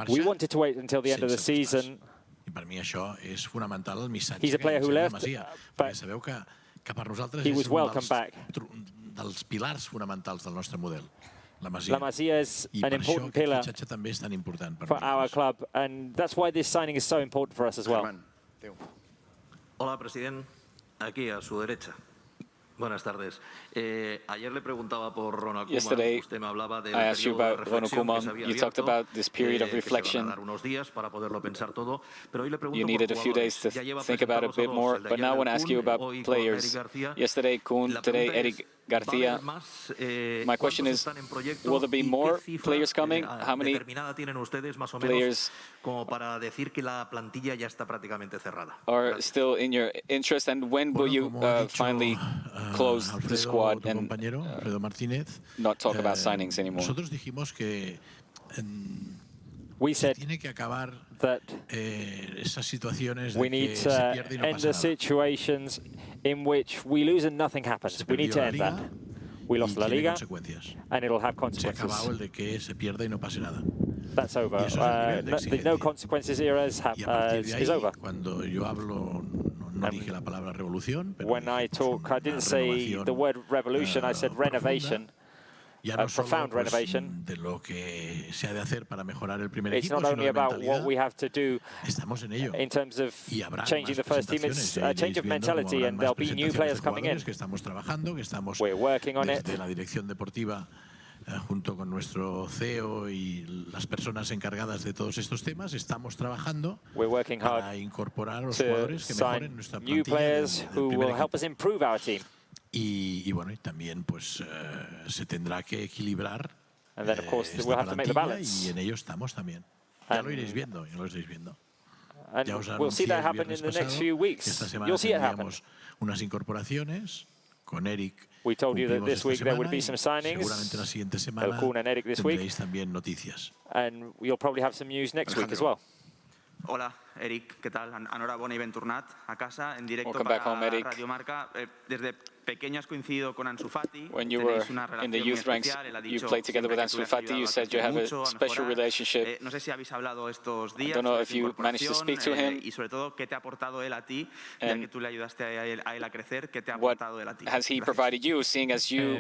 We wanted to wait until the end of the season. He's a player who left, but he was welcome back. La Masia is an important pillar for our club, and that's why this signing is so important for us as well. Hola, presidente. Aquí a su derecha. Buenas tardes. Ayer le preguntaba por Ronald Koeman. Yesterday, Usted me hablaba del I asked you periodo de about Ronald reflexión que se Koeman. había You talked abierto, about this period of que se reflection. van a dar unos días para poderlo pensar todo. Pero hoy le pregunto You por needed a few days to think about it a bit more, but now I want to ask you about players. Yesterday, Koen, today, Eric García. My question is, will there be more players coming? How many players are still in your interest, and when will you finally close the squad and not talk about signings anymore? We said that we need to end the situations in which we lose and nothing happens. We need to end that. We lost La Liga, and it'll have consequences. That's over. The no consequences era is over. When I talk, I didn't say the word revolution, I said renovation. A profound renovation. It's not only about what we have to do in terms of changing the first team, it's a change of mentality, and there'll be new players coming in. We're working on it. Junto con nuestro CEO y las personas encargadas de todos estos temas, estamos trabajando para incorporar a los jugadores que mejoren nuestra plantilla del primer equipo. Y bueno, y también pues se tendrá que equilibrar esta plantilla y en ello estamos también. Ya lo iréis viendo, ya lo iréis viendo. Ya os anuncié el viernes pasado que esta semana tendríamos unas incorporaciones con Eric. We told you that this week there would be some signings. Seguramente la siguiente semana Koen and Eric this week. Tendréis también noticias. And you'll probably have some news next week as well. Hola, Eric, ¿qué tal? Enhorabona y ben tornat a casa en directo Welcome back para home, Eric. Radio Marca. Desde pequeño has coincidido con Ansu Fati. When you were in the youth ranks, you played together with Ansu Fati. You said you have a special relationship. No sé si habéis hablado estos días. I don't know if you managed to speak to him. Y sobre todo, ¿qué te ha aportado él a ti? Ya que tú le ayudaste a él a crecer, ¿qué te ha aportado él a ti? Has he provided you, seeing as you,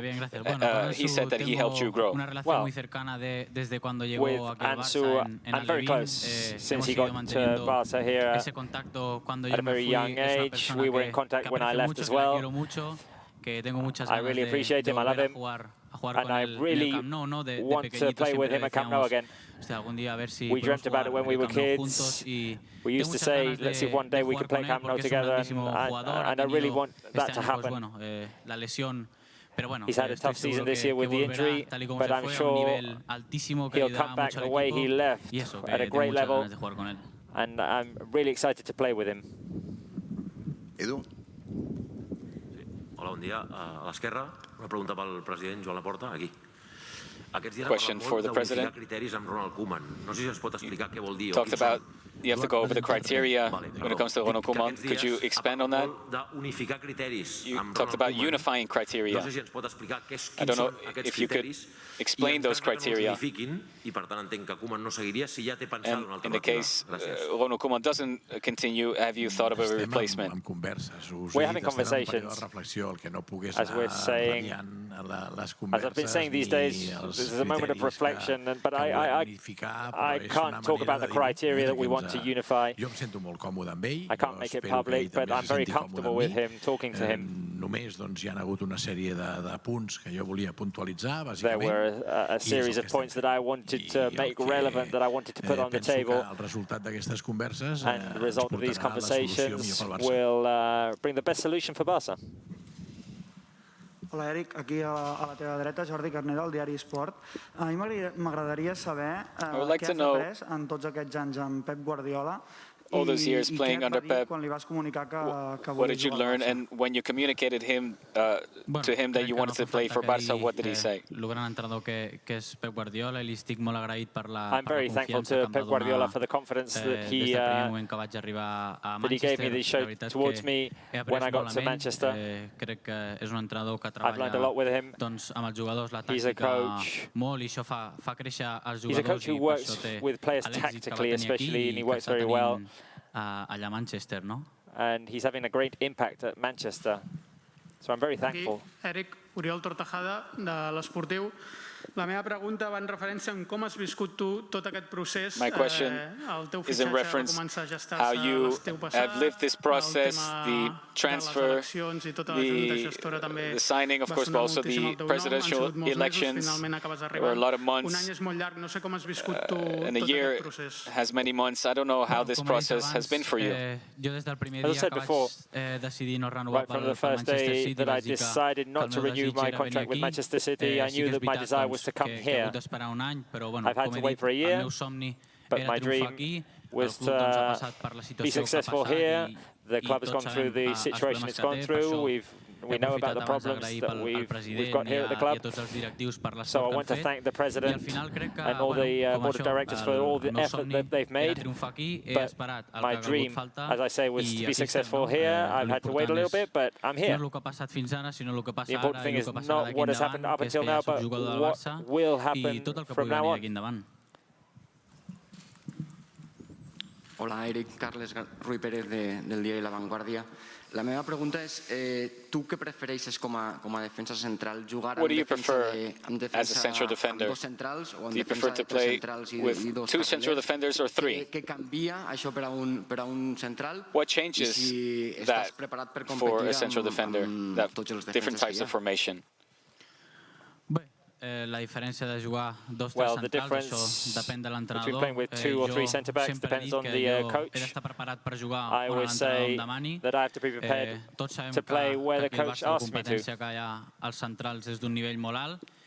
he said that he helped you grow? Una relación muy cercana desde cuando llegó aquí al Barça en I'm very close since he got to Barça here ese contacto cuando at yo a very young age. We were in contact when I left as well. Que tengo muchas I really appreciate him, I love him, and I really want to play with him at Camp Nou again. We dreamt about it when we were kids. We used to say, let's see if one day we can play Camp Nou together, and I really want that to happen. He's had a tough season this year with the injury, but I'm sure he'll come back the way he left, at a great level. and I'm really excited to play with him. Edu? Hola, bon dia. A l'esquerra, una pregunta pel president Joan Laporta, aquí. Aquests dies Question ha for the parlat molt president. d'unificar criteris amb Ronald Koeman. No sé si ens pot explicar què vol dir o Talked quins about són. you have to go over the criteria when it comes to Ronald Koeman. Could you expand on that? D'unificar criteris You amb talked Ronald about Koeman. unifying criteria. No sé si ens pot explicar I quins don't know són aquests if you could criteris explain those criteria. I per tant entenc que Koeman no seguiria si ja té pensada una In the alternativa. case Ronald Koeman doesn't continue, have you thought of a replacement? We're having conversations, as we're saying, as I've been saying these days, this is a moment of reflection, but I can't talk about the criteria that we want to unify. I can't make it public, but I'm very comfortable with him, talking to him. Només hi ha hagut una sèrie de punts que jo volia puntualitzar, bàsicament. There were a series of points that I wanted to make relevant, that I wanted to put on the table. El resultat d'aquestes converses and the result of these conversations will bring the best solution for Barça. Hola, Eric. Aquí a la teva dreta, Jordi Carner, del diari Esport. A mi m'agradaria saber què has après en tots aquests anys amb Pep Guardiola. All those years playing under Pep, what did you learn? And when you communicated to him that you wanted to play for Barça, what did he say? El gran entrenador que és Pep Guardiola, i li estic molt agraït per la I'm very thankful to Pep Guardiola for the confidence that he gave me, that he showed towards me when I got to Manchester. Crec que és un entrenador que I've learned a lot with him. Amb els jugadors la He's a tàctica coach. molt, i això fa créixer els jugadors. He's a coach who works with players tactically, especially, and he works very well. Allà a Manchester, no? And he's having a great impact at Manchester. So I'm very thankful. Eric, Oriol Tortajada, de l'Esportiu. La meva pregunta va en referència a com has viscut tu tot aquest procés. My question is in reference how you have lived this process, the transfer, the signing, of course, but also the presidential elections. There were a lot of months, and a year has many months. I don't know how this process has been for you. As I said before, right from the first day that I decided not to renew my contract with Manchester City, I knew that my desire was to come here. I've had to wait for a year, but my dream was to be successful here. The club has gone through the situation it's gone through. We know about the problems that we've got here at the club. So I want to thank the president and all the board of directors for all the effort that they've made. But my dream, as I say, was to be successful here. I've had to wait a little bit, but I'm here. The important thing is not what has happened up until now, but what will happen from now on. Hola, Eric. Carles Ruiz Pérez del diari La Vanguardia. La meva pregunta és, tu què prefereixes com a defensa central? Jugar amb defensa amb dos centrals o amb defensa de tres centrals i dos carrilers? Què canvia això per a un central? What changes that for a central defender, that different types of formation? La diferència de jugar dos o tres centrals, això depèn de l'entrenador. Playing with 2 or 3 centre-backs depends on the coach. I always say that I have to be prepared to play where the coach asks me to.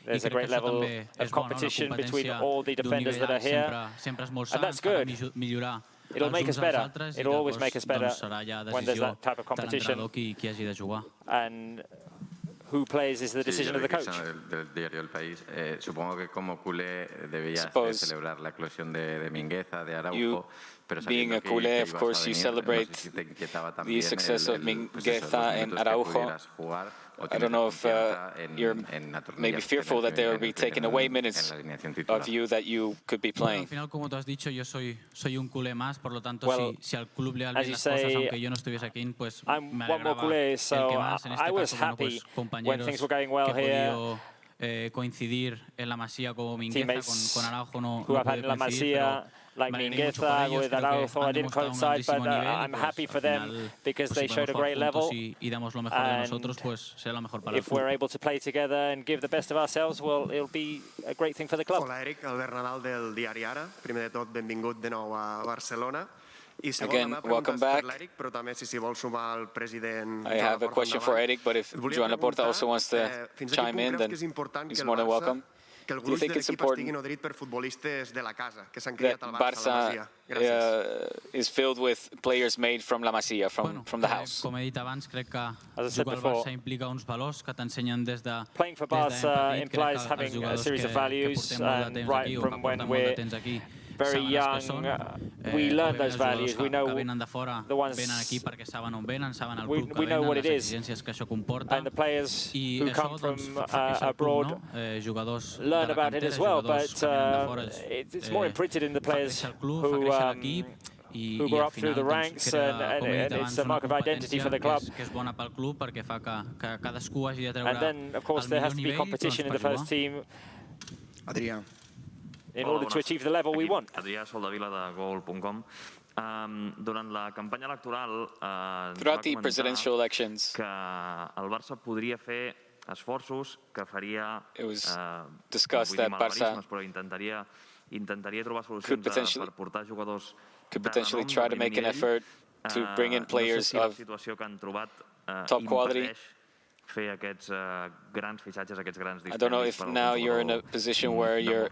There's a great level of competition between all the defenders that are here, and that's good. It'll make us better. It'll always make us better when there's that type of competition. And who plays is the decision of the coach. Del diario El País. Supongo que como culé debías celebrar la eclosión de Mingueza, de Araujo. Being a culé, of course, you celebrate the success of Mingueza and Araujo. I don't know if you're maybe fearful that there will be taken away minutes of you that you could be playing. Al final, como tú has dicho, yo soy un culé más, por lo tanto, si al club le dan bien las cosas, aunque yo no estuviese aquí, pues me alegraba el que más, en este caso, pues compañeros que he podido coincidir en la Masía como Mingueza, con Araujo no pude coincidir, like Mingueza, with Araujo, I didn't coincide, but I'm happy for them because they showed a great level. And if we're able to play together and give the best of ourselves, well, it'll be a great thing for the club. Hola, Eric, Albert Nadal del diari Ara. Primer de tot, benvingut de nou a Barcelona. Again, welcome back. I have a question for Eric, but if Joan Laporta also wants to chime in, then he's more than welcome. que el gruix de l'equip estigui nodrit per futbolistes de la casa, que s'han criat al Barça, a la Masia. Gràcies. Is filled with players made from la Masia, from the house. Com he dit abans, crec que jugar al Barça implica uns valors que t'ensenyen des de... Playing for Barça implies having a series of values, and right from when we're very young, we learn those values. We know the ones. We know what it is, and the players who come from abroad learn about it as well. But it's more imprinted in the players who go up through the ranks, and it's a mark of identity for the club. And then, of course, there has to be competition in the first team. Adrià. In order to achieve the level we want. Adrià Soldavila de Gol.com. Durant la campanya electoral throughout the presidential elections, que el Barça podria fer esforços que faria discussed that Barça però intentaria trobar solucions per portar jugadors could potentially try to make an effort to bring in players of top quality. I don't know if now you're in a position where you're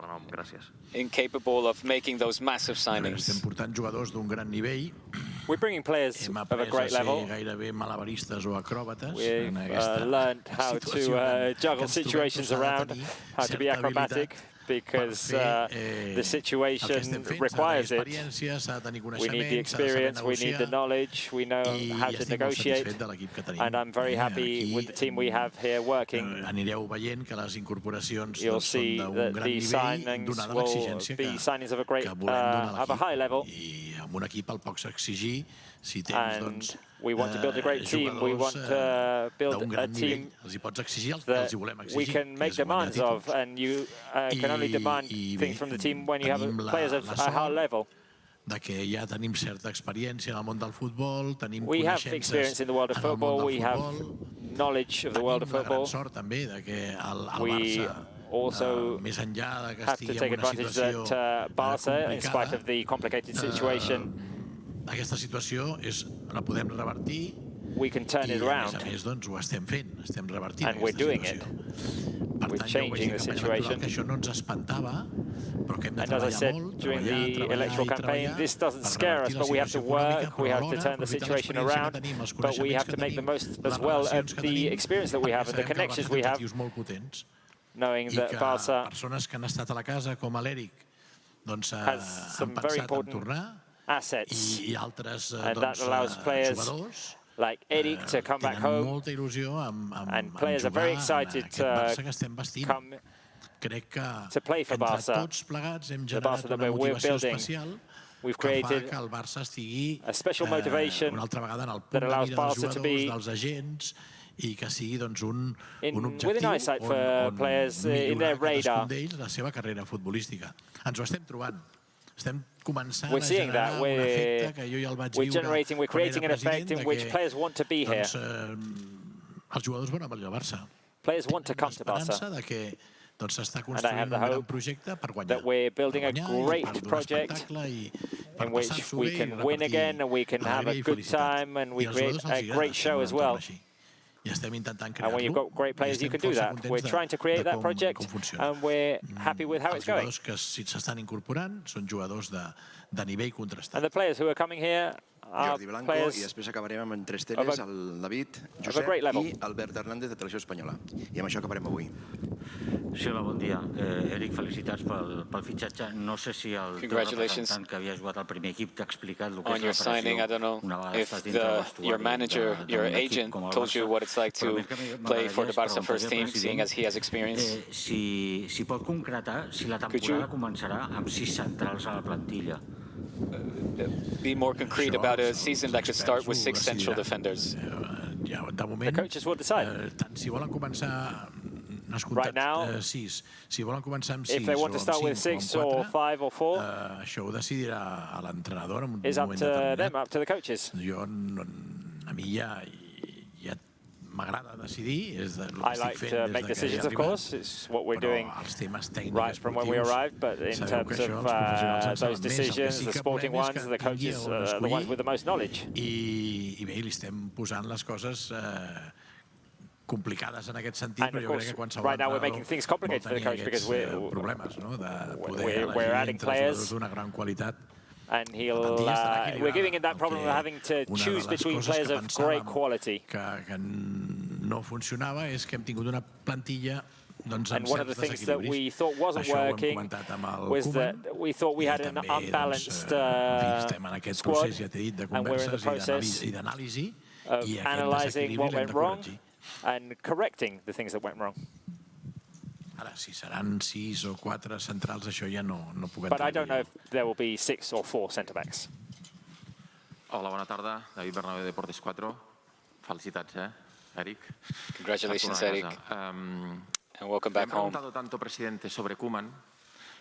incapable of making those massive signings. Estem portant jugadors d'un gran nivell. We're bringing players of a great level. Gairebé malabaristes o acròbates. We've learned how to juggle situations around, how to be acrobatic, because the situation requires it. We need the experience, we need the knowledge, we know how to negotiate, and I'm very happy with the team we have here working. You'll see that the signings will be signings of a high level. And we want to build a great team. We want to build a team that we can make demands of, and you can only demand things from the team when you have players of a high level. We have experience in the world of football. We have knowledge of the world of football. We also have to take advantage that Barça, in spite of the complicated situation, aquesta situació la podem revertir. We can turn it around, I a més, ho estem fent, estem revertint and we're doing it. We're changing the situation. And as I said during the electoral campaign, this doesn't scare us, but we have to work, we have to turn the situation around, but we have to make the most as well of the experience that we have and the connections we have, knowing that Barça has some very important assets, and that allows players like Eric to come back home, and players are very excited to come to play for Barça. The Barça that we're building, we've created a special motivation that allows Barça to be within eyesight for players in their radar. We're seeing that. We're creating an effect in which players want to be here. Players want to come to Barça. And I have the hope that we're building a great project in which we can win again, and we can have a good time, and we create a great show as well. And when you've got great players, you can do that. We're trying to create that project, and we're happy with how it's going. And the players who are coming here are players of a great level. Albert Hernández de Televisió Espanyola. I amb això acabarem avui. Sí, hola, bon dia. Eric, felicitats pel fitxatge. No sé si el teu representant que havia jugat al primer equip t'ha explicat el que és la pressió. I don't know if your manager, your agent, told you what it's like to play for the Barça first team, seeing as he has experience. Si pot concretar si la temporada començarà amb 6 centrals a la plantilla. Be more concrete about a season that could start with 6 central defenders. The coaches will decide. Right now, if they want to start with 6 or 5 or 4, it's up to them, up to the coaches. I like to make decisions, of course. It's what we're doing right from when we arrived. But in terms of those decisions, the sporting ones, the coaches are the ones with the most knowledge. complicades en aquest sentit, però jo crec que qualsevol right now we're making things complicated for the coach because we're adding players d'una gran qualitat. And we're giving him that problem of having to choose between players of great quality. Que no funcionava és que hem tingut una plantilla and one of the things that we thought wasn't working was that we thought we had an unbalanced squad, and we're in the process of analysing what went wrong and correcting the things that went wrong. Ara, si seran 6 o 4 centrals, això ja no puc entrar. But I don't know if there will be 6 or 4 centre-backs. Hola, bona tarda. David Bernabé de Deportes 4. Felicitats, Eric. Congratulations, Eric. And welcome back home. Me he preguntado tanto, presidente, sobre Koeman,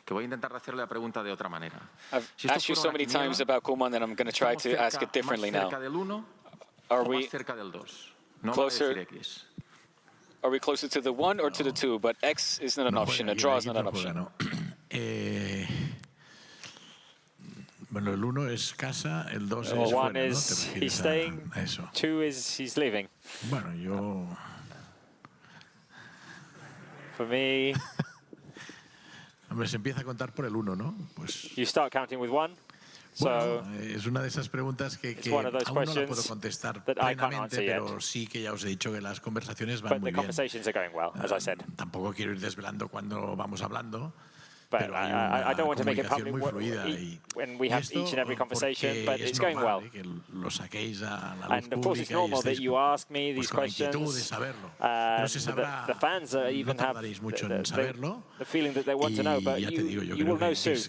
que voy a intentar hacerle la pregunta de otra manera. I've asked you so many times about Koeman that I'm going to try to ask it differently now. Are we closer? Are we closer to the 1 or to the 2? But X is not an option. A draw is not an option. Bueno, el 1 es casa, el 2 es fuera, ¿no? He's staying, 2 is he's leaving. Bueno, yo... For me... Hombre, se empieza a contar por el 1, ¿no? Pues... You start counting with 1. Bueno, es una de esas preguntas que aún no la puedo contestar plenamente, pero sí que ya os he dicho que las conversaciones van muy bien. Tampoco quiero ir desvelando cuando vamos hablando, pero hay una comunicación muy fluida when we have each and every conversation, but it's going well. Que lo saquéis a la luz and of course it's normal that you ask me these questions. The fans even have the feeling that they want to know, but you will know soon.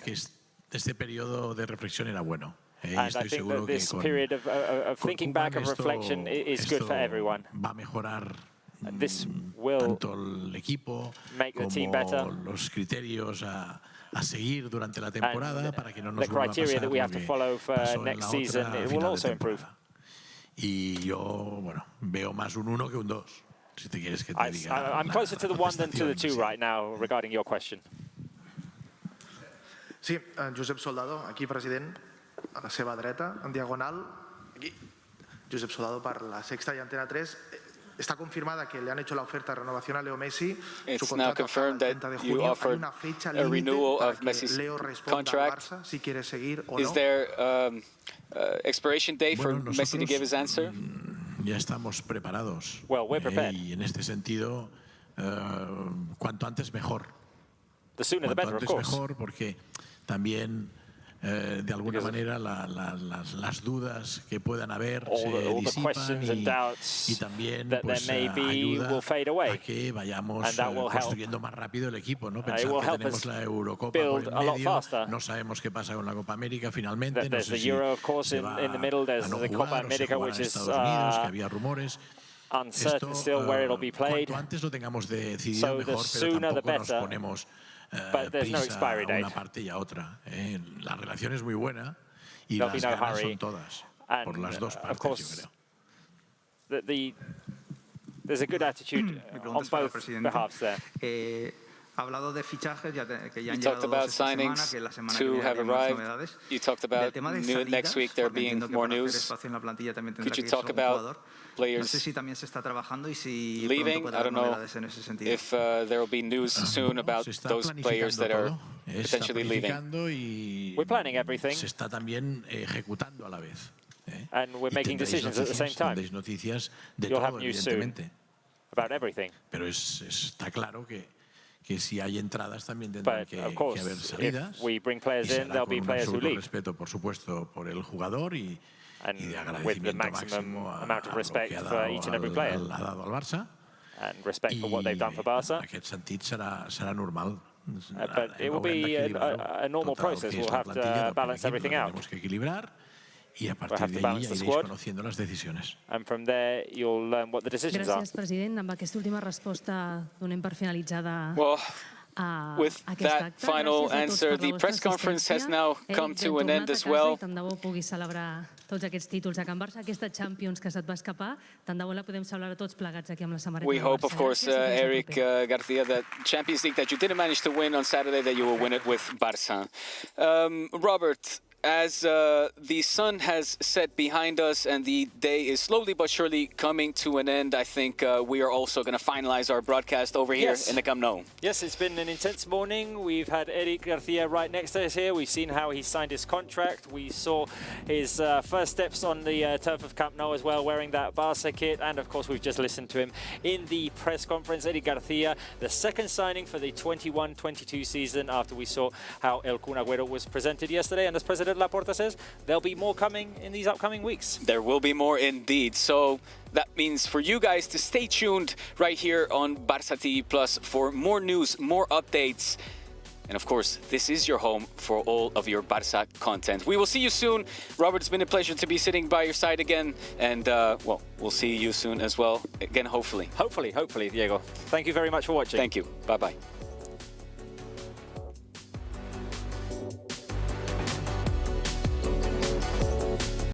Este periodo de reflexión era bueno. And I think that this period of thinking back, of reflection, is good for everyone. Va a mejorar this will tanto el equipo make the team better. Los criterios a seguir durante la temporada para que no nos vuelva a pasar. The criteria that we have to follow for next season will also improve. Y yo, bueno, veo más un 1 que un 2. Si te quieres que te diga. I'm closer to the 1 than to the 2 right now regarding your question. Sí, Josep Soldado, aquí president, a la seva dreta, en diagonal. Aquí, Josep Soldado per La Sexta y Antena 3. Está confirmada que le han hecho la oferta de renovación a Leo Messi. It's now confirmed that you offered a renewal of Messi's contract. Si quiere seguir o no. Is there expiration date for Messi to give his answer? Ya estamos preparados. Well, we're prepared. Y en este sentido, cuanto antes mejor. The sooner the better, of course. Mejor porque también de alguna manera las dudas que puedan haber se disipan y también pues, ayuda a que vayamos construyendo más rápido el equipo, ¿no? Pensar que tenemos la Eurocopa por en medio, no sabemos qué pasa con la Copa América finalmente, no sé si se va a no jugar o se jugará en Estados Unidos, que había rumores. Uncertain still where it'll be played. Cuanto antes lo tengamos decidido mejor, pero tampoco nos ponemos prisa a una parte y a otra. La relación es muy buena y las ganas son todas, por las dos partes, yo creo. There's a good attitude on both behalves there. Ha hablado de fichajes que ya han llegado esta semana, que la semana que viene hay más novedades. You talked about next week there being more news. Could you talk about players leaving? I don't know if there will be news soon about those players that are potentially leaving. We're planning everything. Se está también ejecutando a la vez. And we're making decisions at the same time. Tendréis noticias de You'll todo, have news soon about everything. Pero está claro que si hay entradas también tendrán que haber salidas. We bring players in, there'll be players who leave. Respeto, por supuesto, por el jugador y de agradecimiento máximo a lo que ha dado al Barça. And respect for what they've done for Barça. Aquest sentit serà normal. But it will be a normal process. We'll have to balance everything out. Tenemos que equilibrar y a partir de ahí iréis conociendo las decisiones. And from there you'll learn what the decisions are. Gràcies, president. Amb aquesta última resposta donem per finalitzada with that final answer, the press conference has now come to an end as well. Tant de bo pugui celebrar tots aquests títols a Can Barça, aquesta Champions que se't va escapar, tant de bo la podem celebrar tots plegats aquí amb la samarreta. We hope, of course, Eric García, that Champions League that you didn't manage to win on Saturday, that you will win it with Barça. Robert, as the sun has set behind us and the day is slowly but surely coming to an end, I think we are also going to finalize our broadcast over here in the Camp Nou. Yes, it's been an intense morning. We've had Eric García right next to us here. We've seen how he signed his contract. We saw his first steps on the turf of Camp Nou as well, wearing that Barça kit. And of course, we've just listened to him in the press conference. Eric García, the second signing for the 21-22 season after we saw how El Kun Agüero was presented yesterday. And as President Laporta says, there'll be more coming in these upcoming weeks. There will be more indeed. So that means for you guys to stay tuned right here on Barça TV Plus for more news, more updates. And of course, this is your home for all of your Barça content. We will see you soon. Robert, it's been a pleasure to be sitting by your side again. And, well, we'll see you soon as well. Again, hopefully. Hopefully, Diego. Thank you very much for watching. Thank you. Bye-bye.